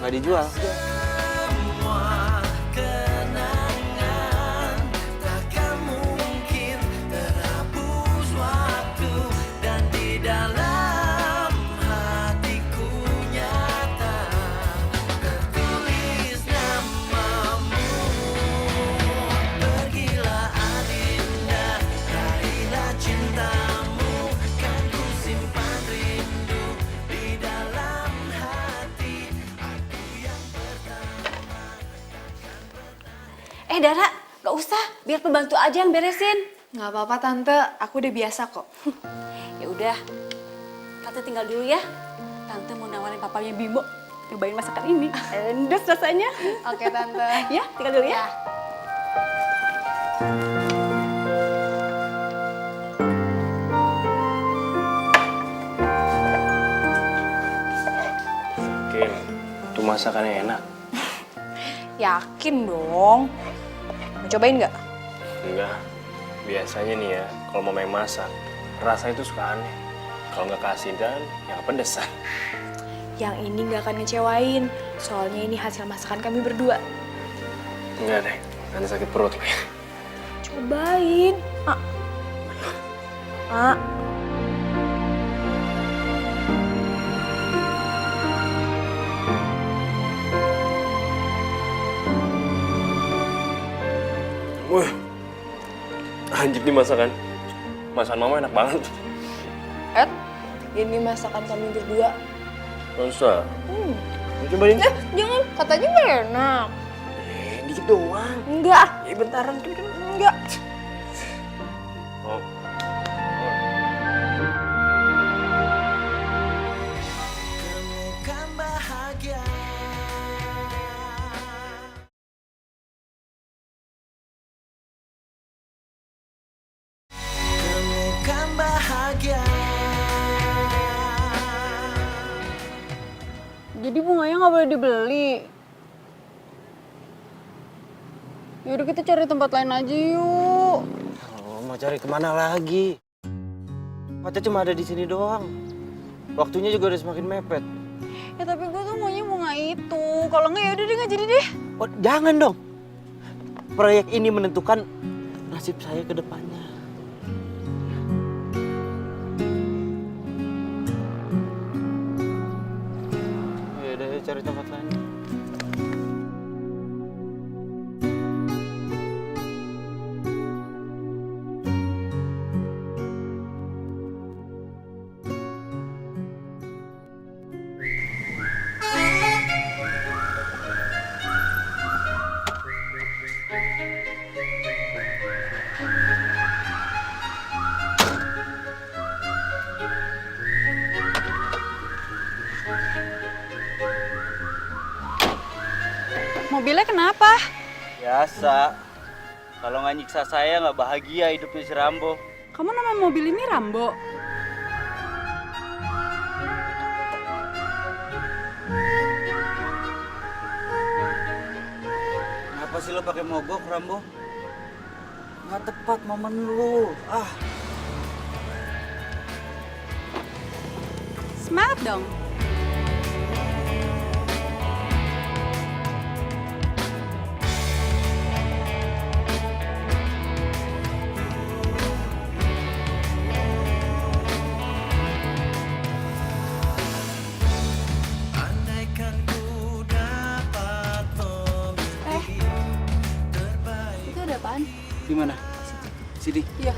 Nggak dijual. Semua kenangan takkan mungkin terhapus waktu, dan di dalam hatiku nyata tertulis namamu. Pergilah Adinda, raihlah cintamu, kan ku simpan rindu di dalam hati. Aku yang Dara, gak usah. Biar pembantu aja yang beresin. Nggak apa-apa tante, aku udah biasa kok. Ya udah, tante tinggal dulu ya. Tante mau nawarin papanya Bimo nyobain masakan ini. Endes rasanya. Oke tante. Ya, tinggal dulu ya. Kim, itu masakannya enak. Yakin dong. Mau cobain nggak? Enggak. Biasanya nih ya, kalau mau main masak, rasanya itu suka aneh. Kalau nggak keasinan, ya pedesan. Yang ini nggak akan ngecewain. Soalnya ini hasil masakan kami berdua. Enggak deh, nanti sakit perut. Cobain. Wah, anjir nih masakan. Masakan mama enak banget. Ed, ini masakan kami berdua. Masa? Mau cobain? Jangan, katanya nggak enak. Dikit doang. Enggak. Bentaran. Enggak. Oh. Temukan bahagia. Temukan bahagia. Jadi bunganya nggak boleh dibeli. Yaudah kita cari tempat lain aja yuk. Oh, mau cari kemana lagi? Tempatnya cuma ada di sini doang. Waktunya juga udah semakin mepet. Ya tapi gue tuh maunya bunga itu. Kalau nggak yaudah deh nggak jadi deh. Oh, jangan dong. Proyek ini menentukan nasib saya ke depannya. Ya udah, cari tempat lain. Mobilnya kenapa? Biasa. Kalau nggak nyiksa saya nggak bahagia hidupnya si Rambo. Kamu nama mobil ini Rambo? Kenapa sih lo pakai mogok, Rambo? Nggak tepat momen lu. Ah. Semangat dong. Andaikan ku dapat memilih terbaik. Itu ada apaan? Di mana? Sini. Iya.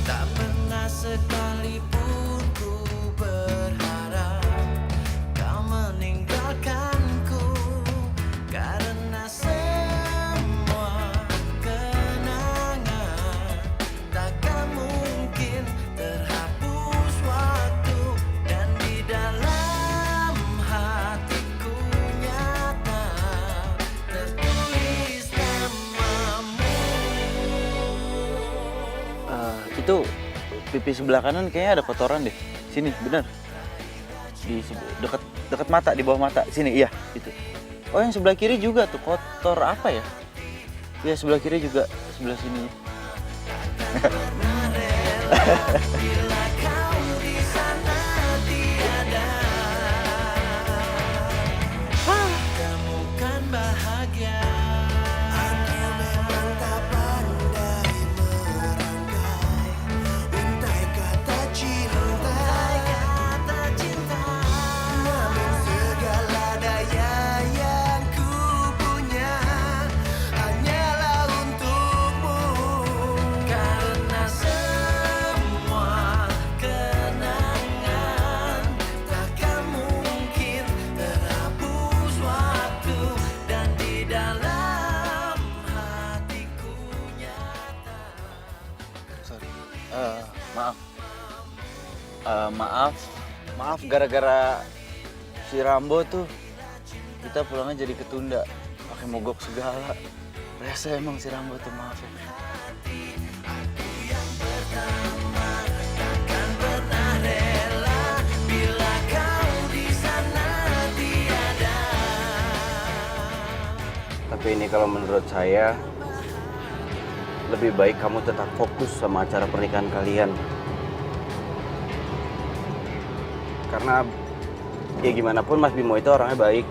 Tak pernah sekalipun ku berharap kau meninggalkanku, karena semua kenangan takkan mungkin terhapus waktu, dan di dalam hatiku nyata tertulis namamu. Itu pipi sebelah kanan kayaknya ada kotoran deh. Sini, bener. Di dekat mata, di bawah mata. Sini, iya, itu. Oh, yang sebelah kiri juga tuh kotor apa ya? Iya, sebelah kiri juga, sebelah sini. Bila kau di sana tiada, kamu kan bahagia. Aku memang tak pandai merangkai untai kata cinta, namun segala daya yang ku punya hanyalah untukmu, karena semua kenangan takkan mungkin terhapus waktu, dan di dalam hatiku nyata. Sorry. Maaf gara-gara si Rambo tuh kita pulangnya jadi ketunda, pakai mogok segala. Rese emang si Rambo tuh, maaf ya. Takkan pernah rela bila kau di sana tiada. Tapi ini kalau menurut saya lebih baik kamu tetap fokus sama acara pernikahan kalian. Karena ya gimana pun Mas Bimo itu orangnya baik,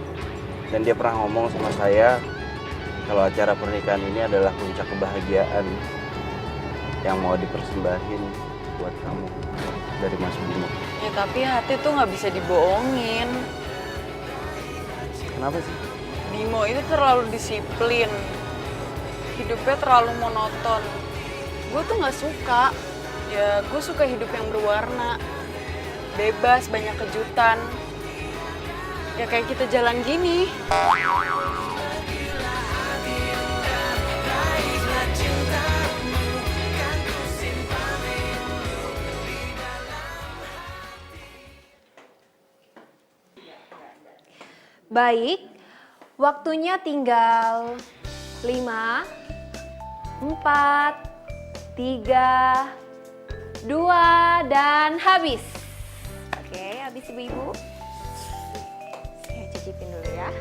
dan dia pernah ngomong sama saya kalau acara pernikahan ini adalah puncak kebahagiaan yang mau dipersembahin buat kamu dari Mas Bimo. Ya tapi hati tuh nggak bisa dibohongin. Kenapa sih? Bimo itu terlalu disiplin. Hidupnya terlalu monoton. Gue tuh nggak suka. Ya gue suka hidup yang berwarna. Bebas, banyak kejutan. Ya kayak kita jalan gini. Baik, waktunya tinggal 5, 4, 3, 2, dan habis. Oke, habis ibu-ibu. cicipin dulu ya.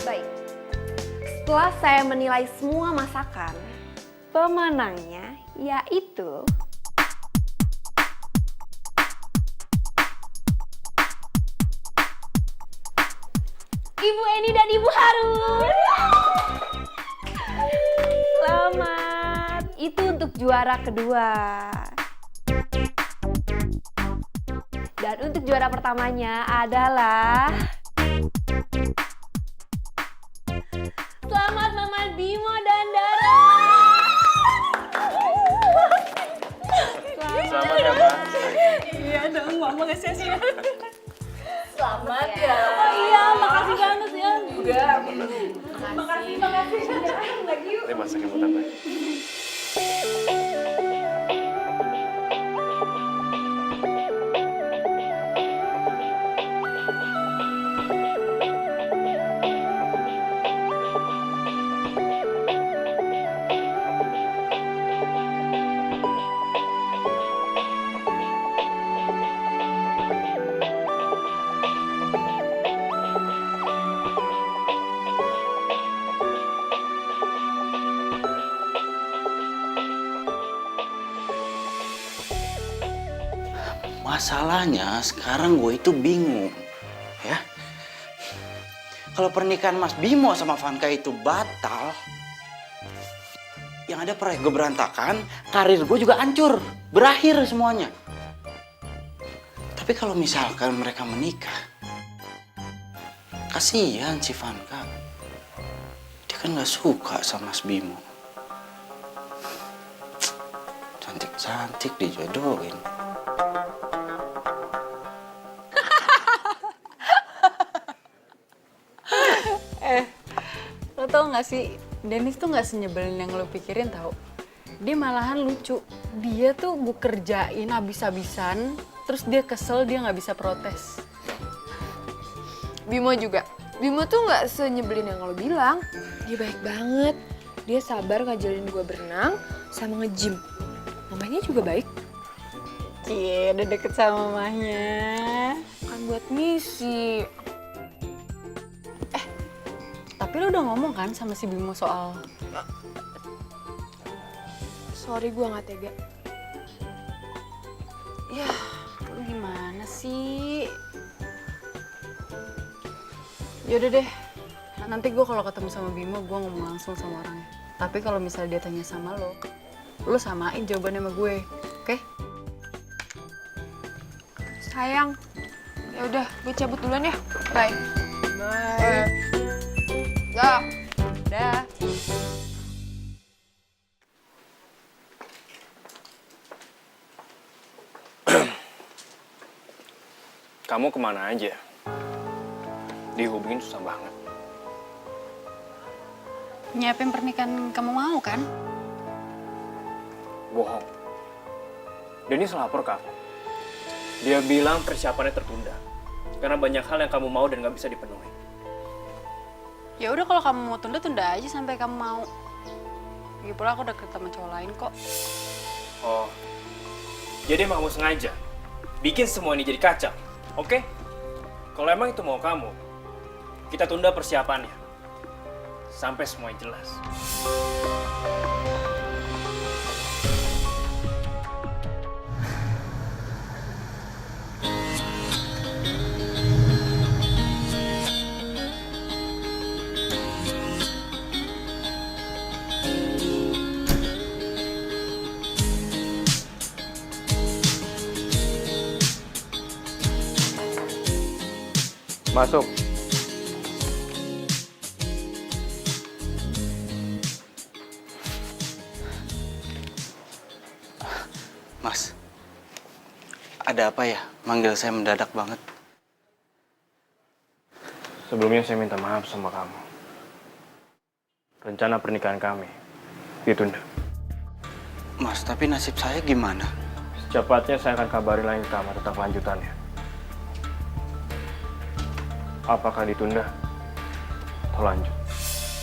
Baik, setelah saya menilai semua masakan, pemenangnya yaitu Ibu Eni dan Ibu Harun. Selamat. Itu untuk juara kedua. Dan untuk juara pertamanya adalah selamat Mama Bimo dan Dara. Selamat ya, Mbak. Iya dong, Mama gak sia-sia. Selamat ya. Oh iya, makasih banget ya. Juga. Makasih. Lagi yuk. Ini masakin buat apa? Masalahnya sekarang gue itu bingung, ya. Kalau pernikahan Mas Bimo sama Vanka itu batal, yang ada proyek gue berantakan, karir gue juga hancur, berakhir semuanya. Tapi kalau misalkan mereka menikah, kasihan si Vanka. Dia kan gak suka sama Mas Bimo. Cantik-cantik dijodohin. Lo tau gak sih, Dennis tuh gak senyebelin yang lo pikirin tau. Dia malahan lucu. Dia tuh gue kerjain habis-habisan, terus dia kesel, dia gak bisa protes. Bimo juga. Bimo tuh nggak senyebelin yang lo bilang. Dia baik banget. Dia sabar ngajarin gue berenang sama nge-gym. Mamanya juga baik. Cie, udah deket sama mamahnya. Kan buat misi. Tapi lo udah ngomong kan sama si Bimo soal... Sorry, gue nggak tega. Ya, lo gimana sih? Yaudah deh, nanti gue kalau ketemu sama Bimo, gue ngomong langsung sama orangnya. Tapi kalau misalnya dia tanya sama lo samain jawabannya sama gue, oke? Sayang. Ya udah, gue cabut duluan ya. Bye. Bye. Dah. Dah. Kamu kemana aja? Dihubungin susah banget. Nyiapin pernikahan kamu mau kan? Bohong. Dennis lapor ke aku. Dia bilang persiapannya tertunda. Karena banyak hal yang kamu mau dan gak bisa dipenuhi. Ya udah kalau kamu mau tunda aja sampai kamu mau. Lagi pula aku udah deket sama cowok lain kok. Oh, jadi emang kamu sengaja bikin semua ini jadi kacau, oke? Kalau emang itu mau kamu, kita tunda persiapannya. Sampai semuanya jelas. Masuk. Mas, ada apa ya? Manggil saya mendadak banget. Sebelumnya saya minta maaf sama kamu. Rencana pernikahan kami ditunda. Mas, tapi nasib saya gimana? Secepatnya saya akan kabarin lagi ke kamu tentang kelanjutannya. Apakah ditunda atau lanjut?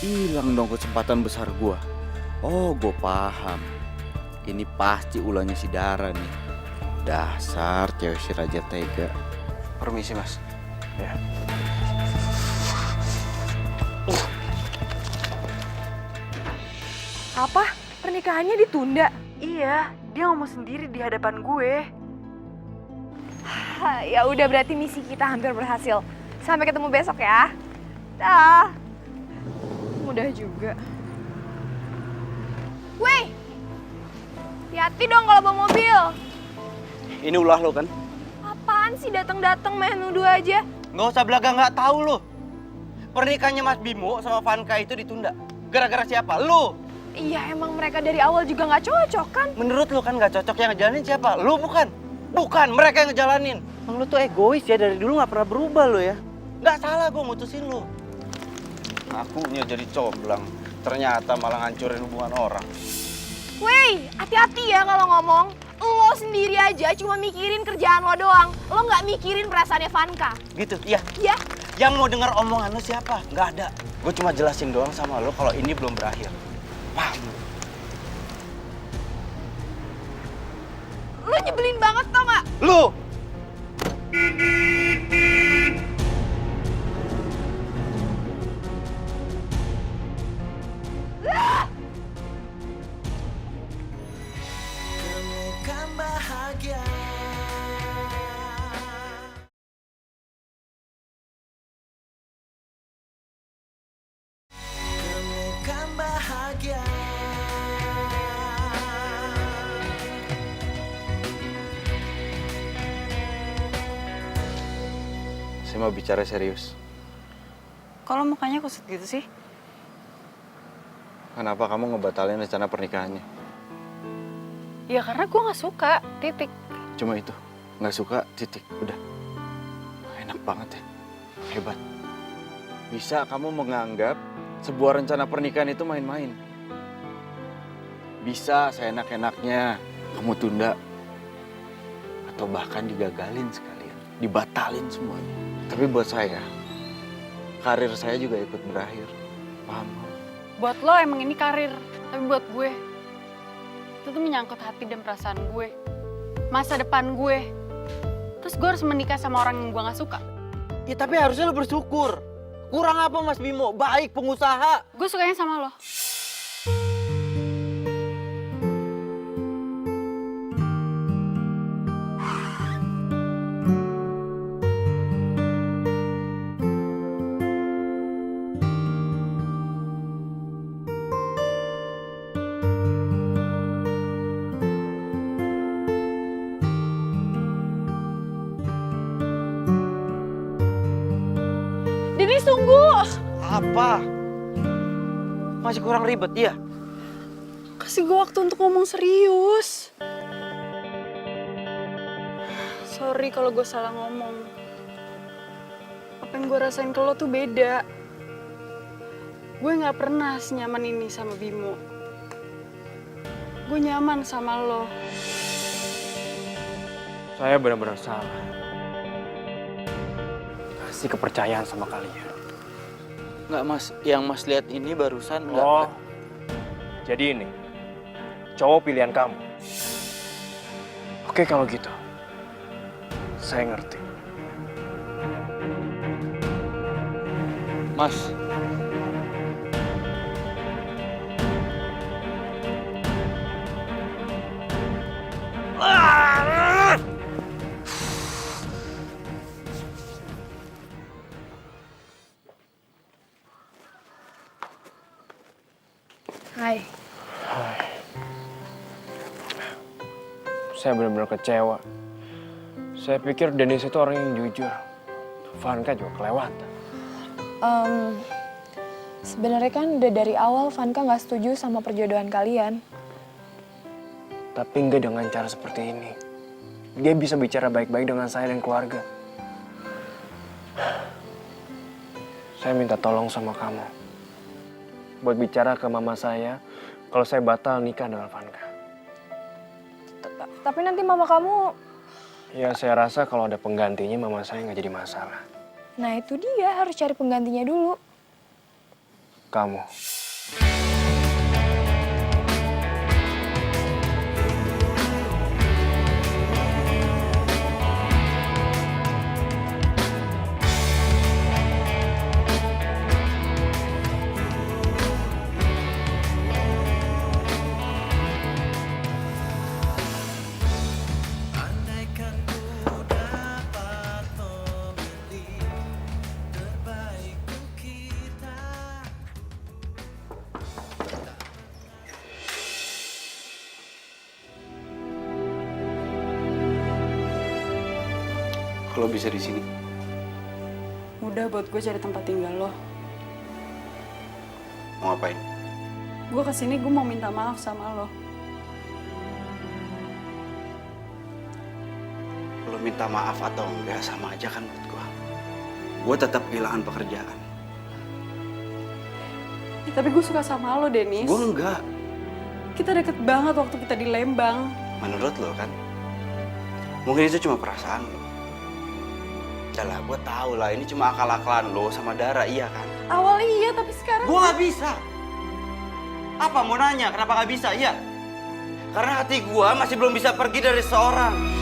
Hilang dong kesempatan besar gua. Oh, gue paham. Ini pasti ulahnya si Dara nih. Dasar cewek si Raja Tega. Permisi, Mas. Ya. Apa? Pernikahannya ditunda? Iya, dia ngomong sendiri di hadapan gue. Ya udah, berarti misi kita hampir berhasil. Sampai ketemu besok ya. Dah. Mudah juga. Wey, hati-hati dong kalau bawa mobil. Ini ulah lo kan? Apaan sih datang-datang main nuduh aja? Nggak usah belaga nggak tahu lo. Pernikahannya Mas Bimo sama Vanka itu ditunda. Gara-gara siapa? Lo. Iya, emang mereka dari awal juga nggak cocok kan? Menurut lo kan nggak cocok, yang ngejalanin siapa? Lo bukan? Bukan, mereka yang ngejalanin. Emang lo tuh egois ya, dari dulu nggak pernah berubah lo ya. Nggak salah gue mutusin lo. Akunya jadi comblang, ternyata malah ngancurin hubungan orang. Wey, hati-hati ya kalau ngomong. Lo sendiri aja cuma mikirin kerjaan lo doang. Lo nggak mikirin perasaannya Vanka. Gitu, iya. Ya? Yang mau dengar omongan lo siapa? Nggak ada. Gue cuma jelasin doang sama lo kalau ini belum berakhir. Paham? Lo nyebelin banget tau nggak? Lo! Temukan bahagia. Temukan bahagia. Saya mau bicara serius. Kalau mukanya kusut gitu sih? Kenapa kamu ngebatalin rencana pernikahannya? Ya karena gue gak suka, titik. Cuma itu, nggak suka, titik, udah. Enak banget ya, hebat. Bisa kamu menganggap sebuah rencana pernikahan itu main-main. Bisa seenak-enaknya kamu tunda. Atau bahkan digagalin sekalian, dibatalin semuanya. Tapi buat saya, karir saya juga ikut berakhir, paham? Buat lo emang ini karir, tapi buat gue, itu tuh menyangkut hati dan perasaan gue. Masa depan gue. Terus gue harus menikah sama orang yang gue gak suka. Ya tapi harusnya lo bersyukur. Kurang apa Mas Bimo? Baik, pengusaha. Gue sukanya sama lo. Denis, tunggu. Apa? Masih kurang ribet ya? Kasih gue waktu untuk ngomong serius. Sorry kalau gue salah ngomong. Apa yang gue rasain ke lo tuh beda. Gue gak pernah senyaman ini sama Bimo. Gue nyaman sama lo. Saya benar-benar salah. Kasih kepercayaan sama kalian. Nggak Mas, yang Mas lihat ini barusan nggak. Oh, jadi ini cowok pilihan kamu. Oke kalau gitu, saya ngerti. Mas, Hai. Saya benar-benar kecewa. Saya pikir Dennis itu orang yang jujur. Vanka juga kelewatan. Sebenarnya kan udah dari awal Vanka nggak setuju sama perjodohan kalian. Tapi enggak dengan cara seperti ini. Dia bisa bicara baik-baik dengan saya dan keluarga. Saya minta tolong sama kamu. Buat bicara ke mama saya kalau saya batal nikah dengan Vanka. Tapi nanti mama kamu... Ya saya rasa kalau ada penggantinya mama saya nggak jadi masalah. Nah itu dia, harus cari penggantinya dulu. Kamu. Kalau bisa di sini. Mudah buat gue cari tempat tinggal lo. Mau ngapain? Gue kesini gue mau minta maaf sama lo. Lo minta maaf atau enggak sama aja kan buat gua. Gua tetap kehilangan pekerjaan. Ya, tapi gue suka sama lo, Denis. Gua enggak. Kita deket banget waktu kita di Lembang. Menurut lo kan? Mungkin itu cuma perasaan lo. Udah lah, gua tahu lah ini cuma akal-akalan lo sama Dara, iya kan? Awalnya iya, tapi sekarang... Gua nggak bisa. Apa mau nanya? Kenapa nggak bisa? Iya. Karena hati gua masih belum bisa pergi dari seorang.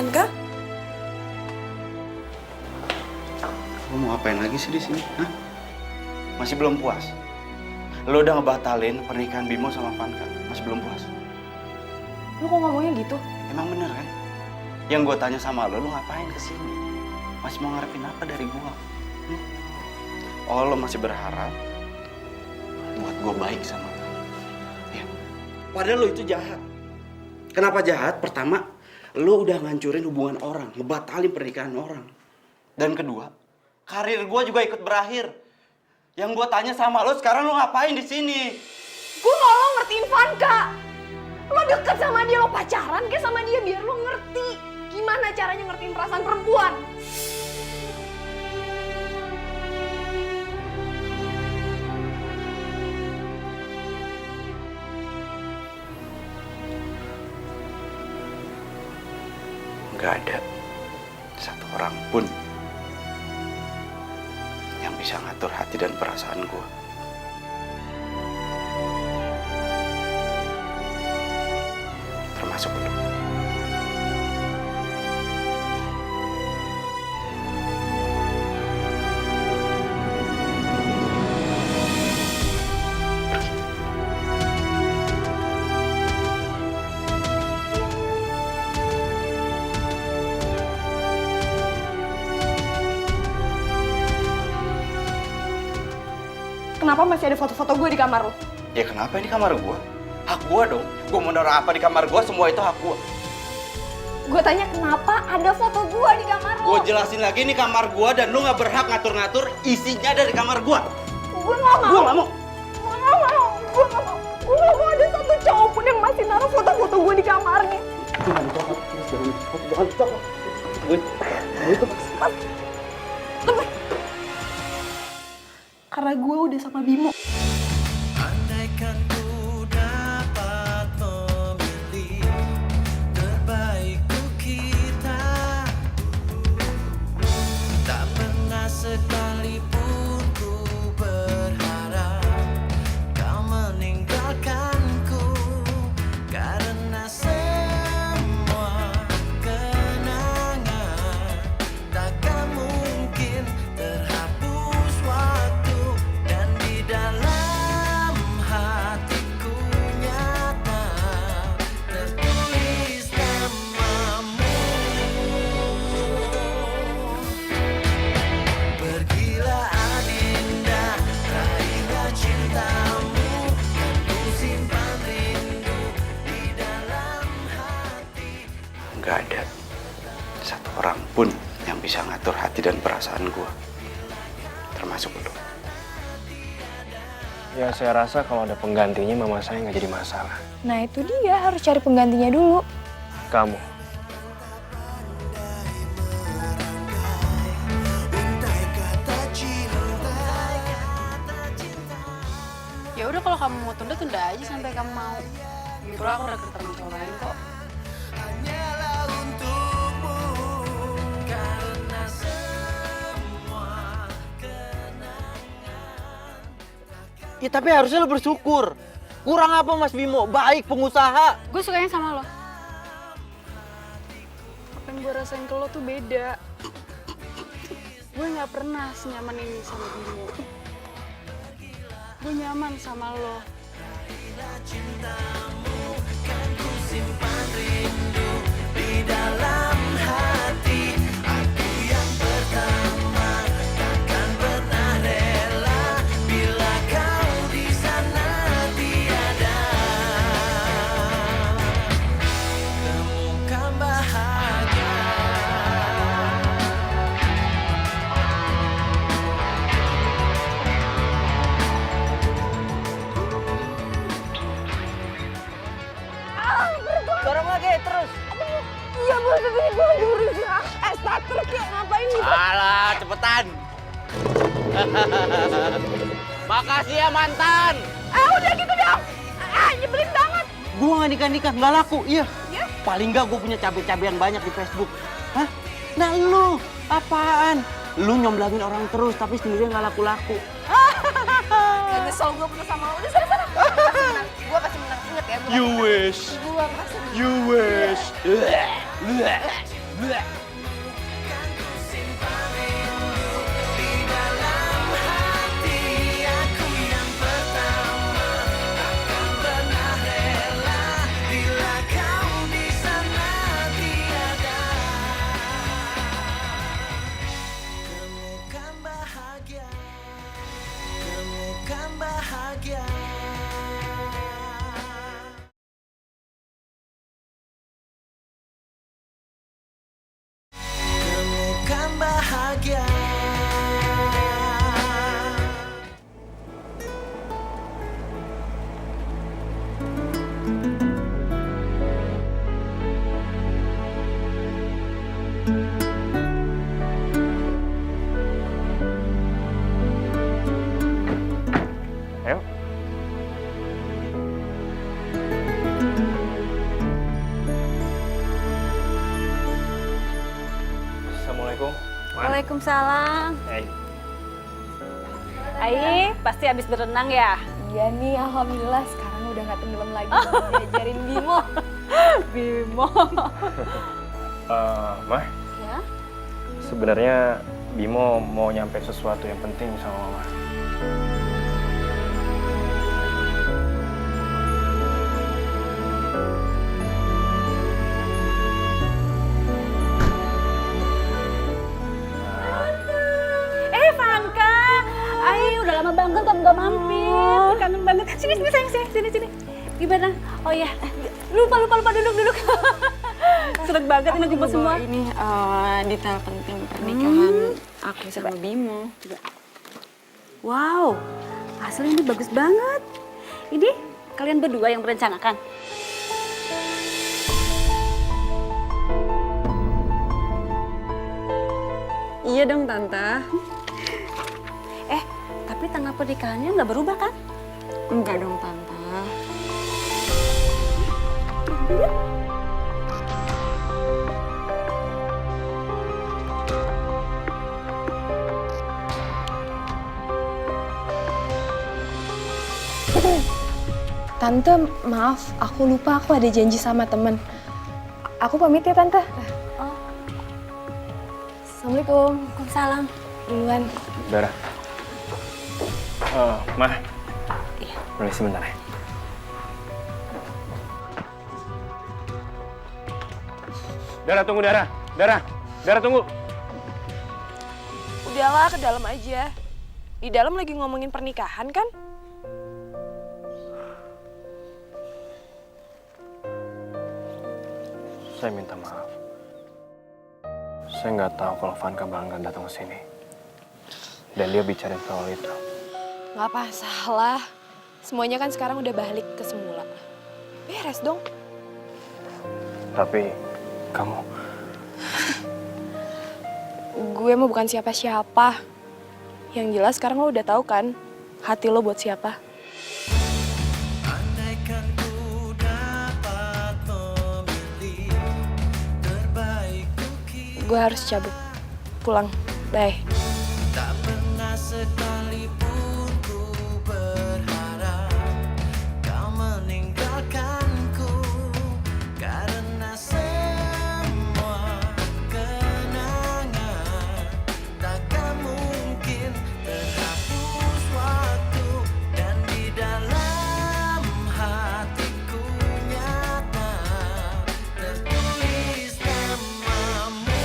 Vanka? Lo mau ngapain lagi sih di sini? Hah? Masih belum puas? Lo udah ngebatalin pernikahan Bimo sama Vanka. Masih belum puas? Lu kok ngomongnya gitu? Emang bener kan? Yang gue tanya sama lo ngapain kesini? Masih mau ngarepin apa dari gue? Oh, lo masih berharap buat gue baik sama lo? Ya. Padahal lo itu jahat. Kenapa jahat? Pertama, lo udah ngancurin hubungan orang, ngebatalin pernikahan orang. Dan kedua, karir gue juga ikut berakhir. Yang gue tanya sama lo, sekarang lo ngapain di sini? Gue mau lo ngertiin Vanka. Lo deket sama dia, lo pacaran kayak sama dia biar lo ngerti gimana caranya ngertiin perasaan perempuan. Gak ada satu orang pun yang bisa ngatur hati dan perasaan gue. Termasuk lo. Kenapa masih ada foto-foto gue di kamar lo? Ya kenapa ini kamar gue? Hak gue dong. Gue mau naruh apa di kamar gue, semua itu hak gue. Gue tanya kenapa ada foto gue di kamar lo? Gue jelasin lagi ini kamar gue dan lu gak berhak ngatur-ngatur isinya dari kamar gue. Gue gak mau. Gue gak mau. Gue gak mau. Gue gak mau. Gue gak mau ada satu cowok pun yang masih naruh foto-foto gue di kamarnya. Jangan dicopot. Jangan dicopot. Karena gue udah sama Bimo. Andaikan ku dapat memilih terbaik untuk kita, tak pernah sekalipun ku berharap kau meninggalkanku, karena semua kenangan takkan mungkin terhapus waktu, dan di dalam hatiku nyata tertulis namamu. Pergilah Adinda, raihlah cintamu, kan ku simpan rindu di dalam hati. Gak ada satu orang pun yang bisa ngatur hati dan perasaan gue. Termasuk lo. Ya saya rasa kalau ada penggantinya mama saya nggak jadi masalah. Nah itu dia, harus cari penggantinya dulu. Kamu. Ya udah kalau kamu mau tunda, tunda aja sampai kamu mau. Gitu aku udah ketemu cowok lain kok. Ya tapi harusnya lo bersyukur. Kurang apa Mas Bimo? Baik pengusaha. Gue sukanya sama lo. Apa yang gue rasain ke lo tuh beda. Gue nggak pernah senyaman ini sama Bimo. Gue nyaman sama lo. Dorong lagi terus. Iya bos, tapi gue lagi berusaha. Starter kayak ngapain nih? Alah, cepetan. Makasih ya mantan. Udah gitu dong. Nyebelin banget. Gua nggak nikah-nikah, nggak laku. Iya. Paling nggak gue punya cabe-cabean banyak di Facebook. Hah? Nah lu, apaan? Lu nyomblangin orang terus, tapi sendiri nggak laku-laku. Nyesel gue putus sama lo. Udah sana. Gue pasti menang. Ingat ya. You wish. Gue pasti menang. You wish. Ayo. Assalamualaikum. Waalaikumsalam. Hey. Ai, pasti habis berenang ya? Iya nih, alhamdulillah sekarang udah nggak tenggelam lagi. Diajarin Bimo. Bimo. Mah, Ya? sebenarnya Bimo mau nyampe sesuatu yang penting sama Mama. Vanka. Ai, udah lama banget kamu gak mampir. Kangen banget. Sini sayang, sini. Gimana? Oh ya, lupa duduk. Seneng banget ini kumpul semua. Ini detail penting pernikahan aku sama Bimo. Coba. Wow, hasilnya ini bagus banget. Ini kalian berdua yang merencanakan? Iya dong Tante. Tapi tanggal pernikahannya nggak berubah kan? Enggak dong Tante. Tante, maaf, aku lupa aku ada janji sama temen. Aku pamit ya Tante. Assalamualaikum. Waalaikumsalam. Duluan. Dara. Mah. Iya. Permisi sebentar ya. Dara, tunggu Dara. Dara, tunggu. Udahlah, ke dalam aja. Di dalam lagi ngomongin pernikahan kan? Saya minta maaf. Saya nggak tahu kalau Vanka bakalan datang ke sini. Dan dia bicarain soal itu. Gak apa salah. semuanya kan sekarang udah balik ke semula. Beres dong. Tapi kamu... Gue mah bukan siapa-siapa. Yang jelas sekarang lo udah tahu kan hati lo buat siapa. Andaikan ku dapat memilih terbaik Gue harus cabut. Pulang. Bye. tak pernah sekalipun ku berharap kau meninggalkanku karena semua kenangan takkan mungkin terhapus waktu dan di dalam hatiku nyata tertulis namamu.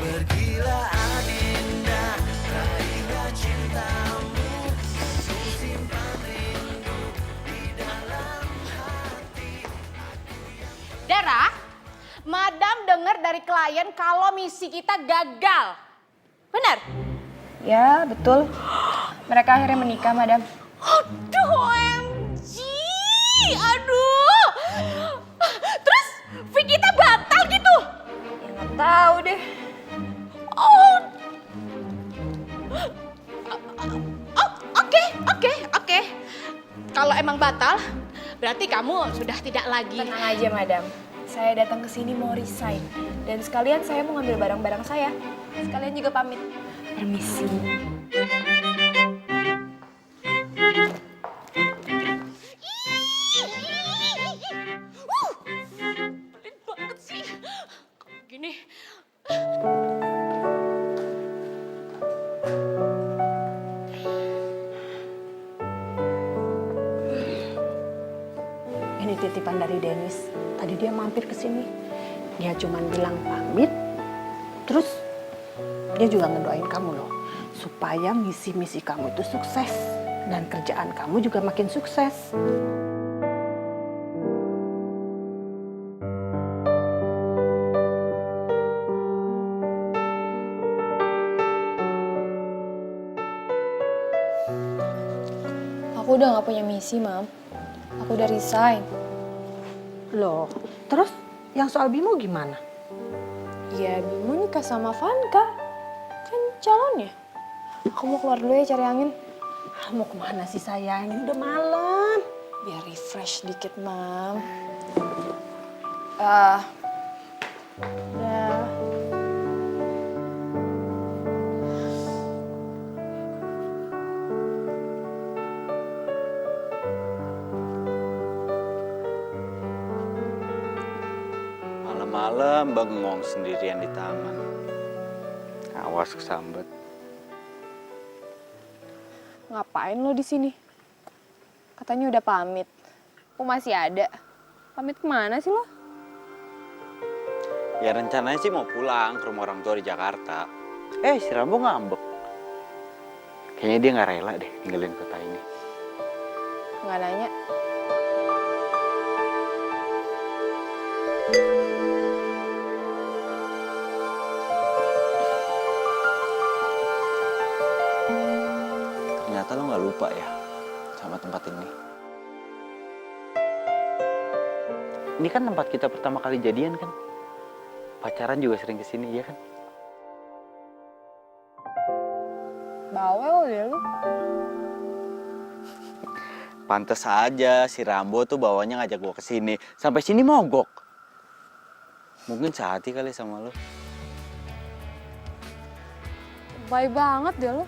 Pergilah Adinda, raihlah cintamu, ku simpan rindu di dalam hati. Dara, Madam dengar dari klien kalau misi kita gagal. Benar? Ya, betul. Mereka akhirnya menikah, Madam. Aduh, OMG! Aduh! Terus, fee kita batal gitu? Ya nggak tahu deh. Oh, oke. Kalau emang batal, berarti kamu sudah tidak lagi. Tenang aja, Madam. Saya datang ke sini mau resign. Dan sekalian saya mau ngambil barang-barang saya. Sekalian juga pamit. Permisi. Pelit banget sih. Gini. Ini titipan dari Dennis. Tadi dia mampir ke sini. Dia cuman bilang pamit. Terus dia juga ngedoain kamu loh. Supaya misi-misi kamu itu sukses. Dan kerjaan kamu juga makin sukses. Aku udah nggak punya misi, Mam. Aku udah resign. Loh, terus yang soal Bimo gimana? Ya, Bimo nikah sama Vanka. Kan calonnya. Aku mau keluar dulu ya cari angin. Mau kemana sih sayang? Ini udah malam. Biar refresh dikit, Mam. Udah. Malam-malam bengong sendirian di taman. Awas kesambet. Ngapain lo di sini? Katanya udah pamit. Kok masih ada? Pamit kemana sih lo? Ya rencananya sih mau pulang ke rumah orang tua di Jakarta. Si Rambo ngambek. Kayaknya dia nggak rela deh ninggalin kota ini. Nggak nanya. Ternyata lo nggak lupa ya sama tempat ini. Ini kan tempat kita pertama kali jadian kan? Pacaran juga sering kesini, ya kan? Bawel deh lu. Pantes aja si Rambo tuh bawanya ngajak gua kesini. Sampai sini mogok. Mungkin sehati kali sama lo. Baik banget deh lu.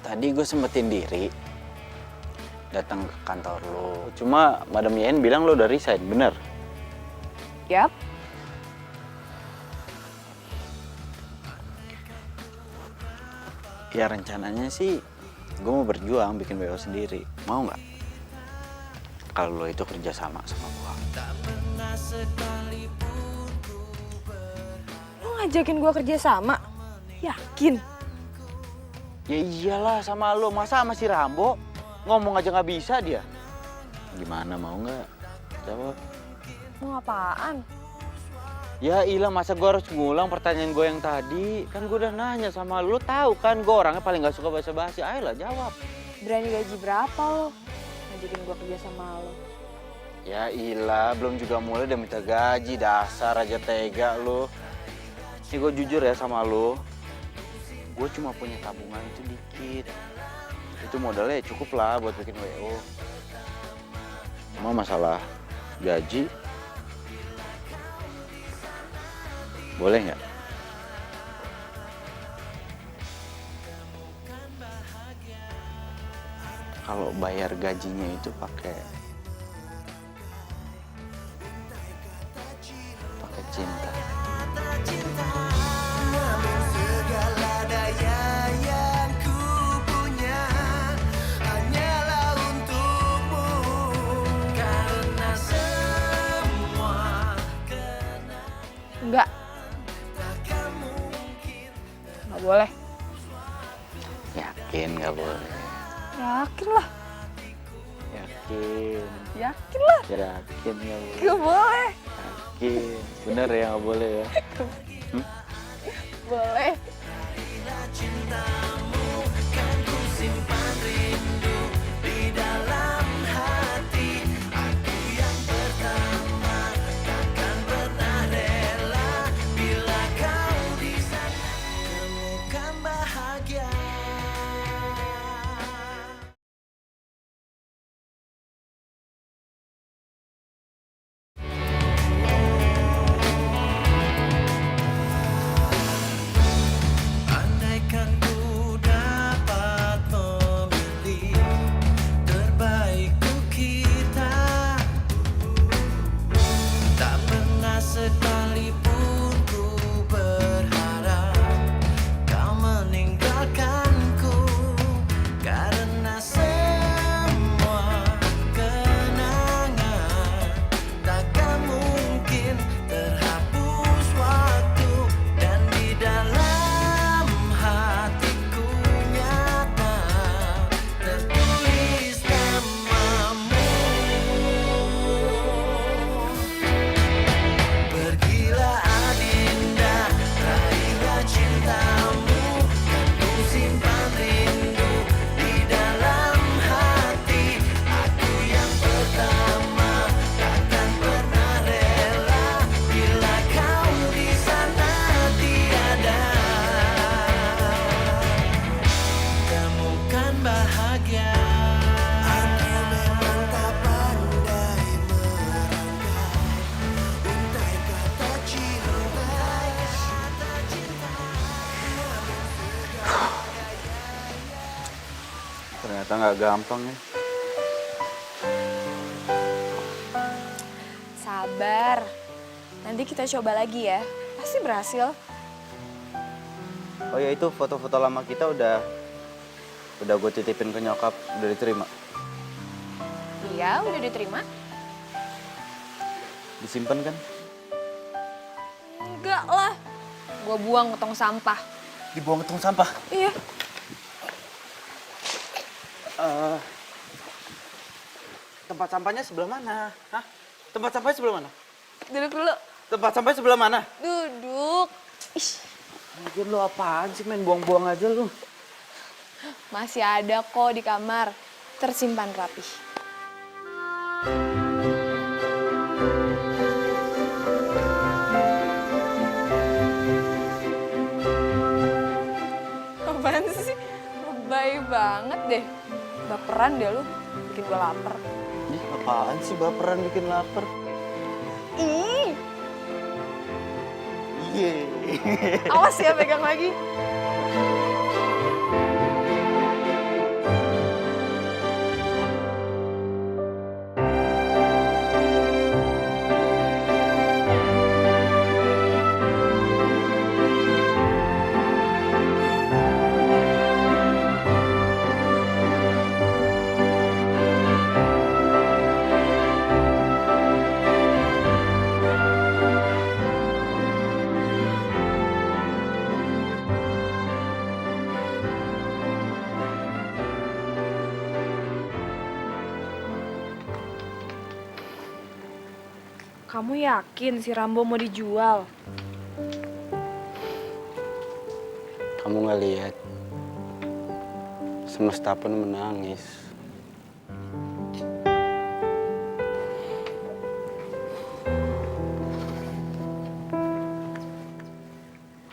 Tadi gue sempetin diri datang ke kantor lo. Cuma Madam Yen bilang lo udah resign, bener? Yap. Ya rencananya sih gue mau berjuang bikin BO sendiri. Mau nggak? Kalau lo itu kerja sama gue. Lo ngajakin gua kerja sama? Yakin? Ya iyalah sama lo, masa sama si Rambo? Ngomong aja nggak bisa dia. Gimana, mau nggak? Jawab. Mau apaan? Ya ilah, masa gue harus ngulang pertanyaan gue yang tadi? Kan gue udah nanya sama lu, tahu kan gue orangnya paling gak suka basa-basi. Ayolah jawab. Berani gaji berapa lo? Ngajakin gue kerja sama lo. Ya ilah, belum juga mulai udah minta gaji. Dasar aja tega lu. Ini gue jujur ya sama lu. Gue cuma punya tabungan itu dikit. Itu modalnya cukup lah buat bikin WO. Cuma masalah gaji, boleh nggak? Kalau bayar gajinya itu pakai cinta. Namun segala daya yang ku punya hanyalah untukmu, karena semua Enggak. Nggak boleh. Yakin nggak boleh? Yakin lah. Yakin. Yakin lah. Yakin nggak boleh? Nggak boleh. Yakin. Bener ya nggak boleh ya? Boleh. cintamu kan ku simpan rindu di dalam hati. Aku yang pertama takkan pernah rela bila kau di sana temukan bahagia. Andaikan ku dapat memilih terbaik untuk kita, tak pernah sekalipun ku berharap kau meninggalkanku, karena semua kenangan takkan mungkin terhapus waktu, dan di dalam hatiku nyata tertulis namamu. Pergilah Adinda, raihlah cintamu, kan ku simpan rindu di dalam hati. Aku yang pertama takkan pernah rela bila kau di sana tiada temukan bahagia. Aku memang tak pandai merangkai untai kata cinta. Ternyata nggak gampang ya. Sabar. Nanti kita coba lagi ya. Pasti berhasil. Oh ya, itu foto-foto lama kita udah gue titipin ke nyokap, udah diterima. Iya, udah diterima. Disimpan kan? Enggak lah. Gua buang ke tong sampah. Dibuang ke tong sampah. Iya. Tempat sampahnya sebelah mana? Hah? Tempat sampahnya sebelah mana? Duduk dulu. Tempat sampahnya sebelah mana? Duduk. Ih, Anjir, lu apaan sih main buang-buang aja lu? masih ada kok di kamar. Tersimpan rapi. Apaan sih? Lebay banget deh. Baperan deh lu. Bikin gua lapar. Ih, apaan sih baperan bikin lapar? Ih, Iya. awas ya pegang lagi. Kamu yakin si Rambo mau dijual? Kamu nggak lihat? Semesta pun menangis.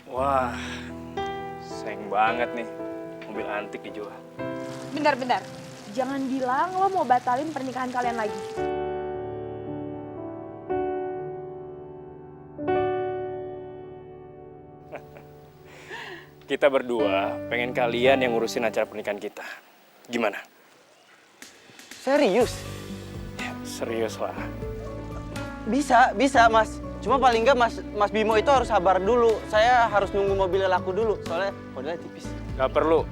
Wah, sayang banget nih. Mobil antik dijual. Bentar. Jangan bilang lo mau batalin pernikahan kalian lagi. Kita berdua pengen kalian yang ngurusin acara pernikahan kita. Gimana? Serius? Ya, serius lah. Bisa Mas. Cuma paling nggak Mas Bimo itu harus sabar dulu. Saya harus nunggu mobilnya laku dulu, soalnya modalnya tipis. Gak perlu.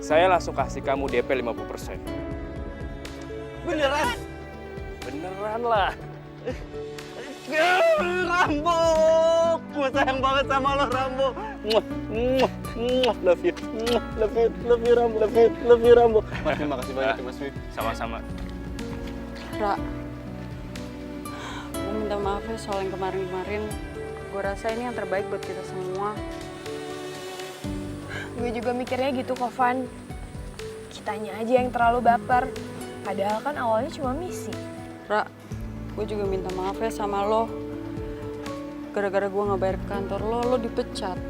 Saya langsung kasih kamu DP 50%. Beneran? Beneran lah. Rambo! Gue sayang banget sama lo, Rambo. Love you. Love you, Rambo. Love you, Rambo. Mas, terima kasih banyak ya, Mas. Sama-sama. Ra, gue minta maaf ya soal yang kemarin-kemarin. Gue rasa ini yang terbaik buat kita semua. Gue juga mikirnya gitu kok, Van. Kitanya aja yang terlalu baper. Padahal kan awalnya cuma misi. Ra, gue juga minta maaf ya sama lo. Gara-gara gue nggak bayar ke kantor lo dipecat.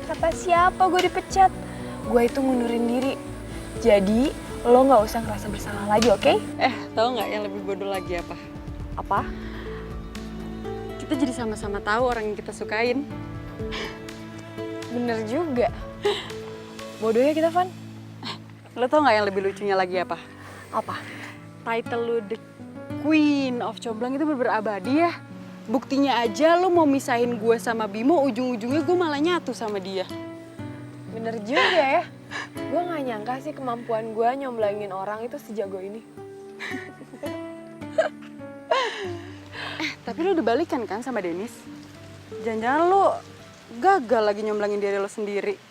Kata siapa gue dipecat? Gue itu ngundurin diri. Jadi, lo nggak usah ngerasa bersalah lagi, oke? Tahu nggak yang lebih bodoh lagi apa? Apa? Kita jadi sama-sama tahu orang yang kita sukain. Bener juga. Bodohnya kita, Van. Lo tau nggak yang lebih lucunya lagi apa? Apa? Title lu The Queen of Comblang itu bener-bener abadi ya. Buktinya aja lo mau misahin gue sama Bimo, ujung-ujungnya gue malah nyatu sama dia. Bener juga ya. Gue gak nyangka sih kemampuan gue nyomblangin orang itu sejago ini. Tapi lo udah balikan kan sama Dennis? Jangan-jangan lo gagal lagi nyomblangin diri lo sendiri.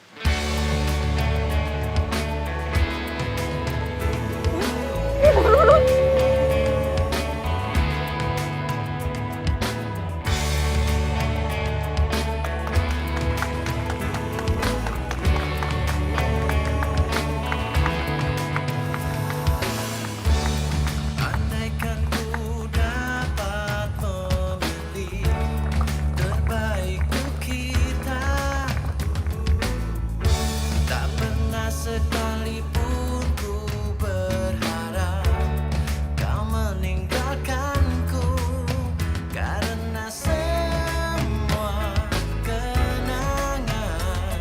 Andaikan ku dapat memilih terbaik untuk kita, tak pernah sekalipun ku berharap kau meninggalkanku, karena semua kenangan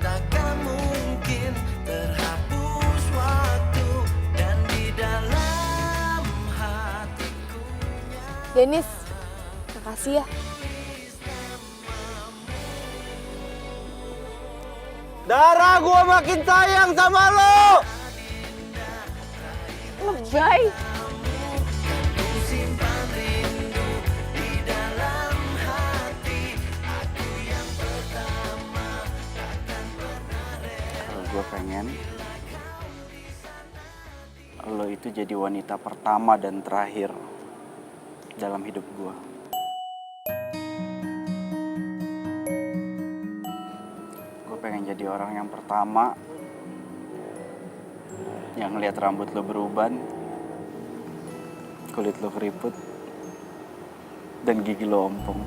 takkan mungkin terhapus waktu, dan di dalam hatiku. Dennis, makasih ya. Dara, gue makin sayang sama lo. Lebay. Simpan rindu di dalam hati, aku yang pertama takkan pernah rela. Gue pengen lo itu jadi wanita pertama dan terakhir dalam hidup gue. Gue pengen jadi orang yang pertama yang ngeliat rambut lo beruban, kulit lo keriput, dan gigi lo ompong.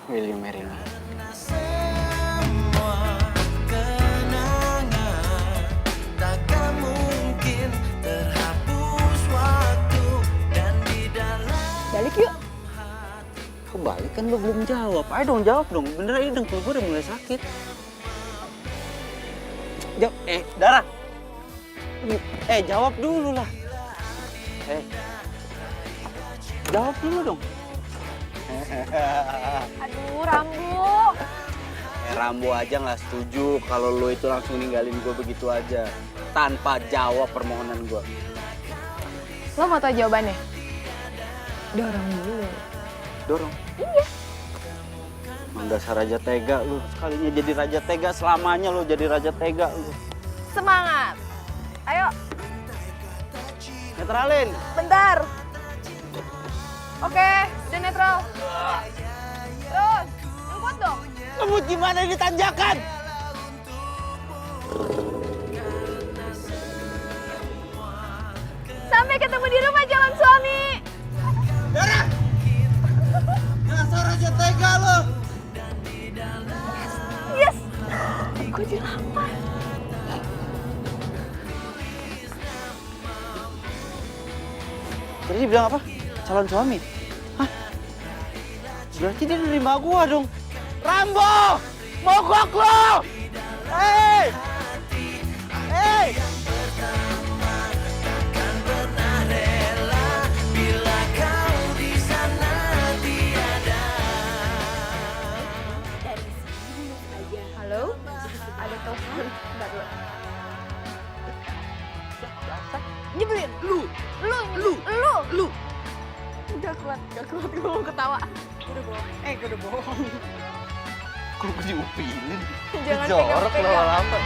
Will you marry me? Semua kenangan takkan mungkin terhapus waktu, dan di dalam. Balik yuk. Kebalik kan lo belum jawab. Ayo dong jawab dong. Bener ini dengkul gue udah mulai sakit. Jawab. Dara. Jawab dulu lah. Jawab dulu dong. Aduh, Rambo. Rambo aja nggak setuju kalau lo itu langsung ninggalin gue begitu aja. Tanpa jawab permohonan gue. Lo mau tau jawabannya? Dorong dulu. Dorong? Iya. Emang dasar raja tega lu. Sekalinya jadi raja tega, selamanya lo jadi raja tega lu. Semangat. Ayo, Netralin. bentar. Oke, udah netral. Terus, yang kuat dong. Ngebut gimana ini tanjakan? Sampai ketemu di rumah calon suami. Darah! Dasar raja tega lo. Yes. Gue dilapar. Tadi dia bilang apa? Calon suami? Hah? Berarti dia nerima gua dong. Rambo! Mogok lo! Hei! Hei! Bila kau di sana tiada. Halo? Ada telepon. Bentar dulu. Nyebelin. Lu. Gak kuat gue mau ketawa. Gue udah bohong. Kok gue diupilin? Jangan Jorok pegang-pegang. lama-lama.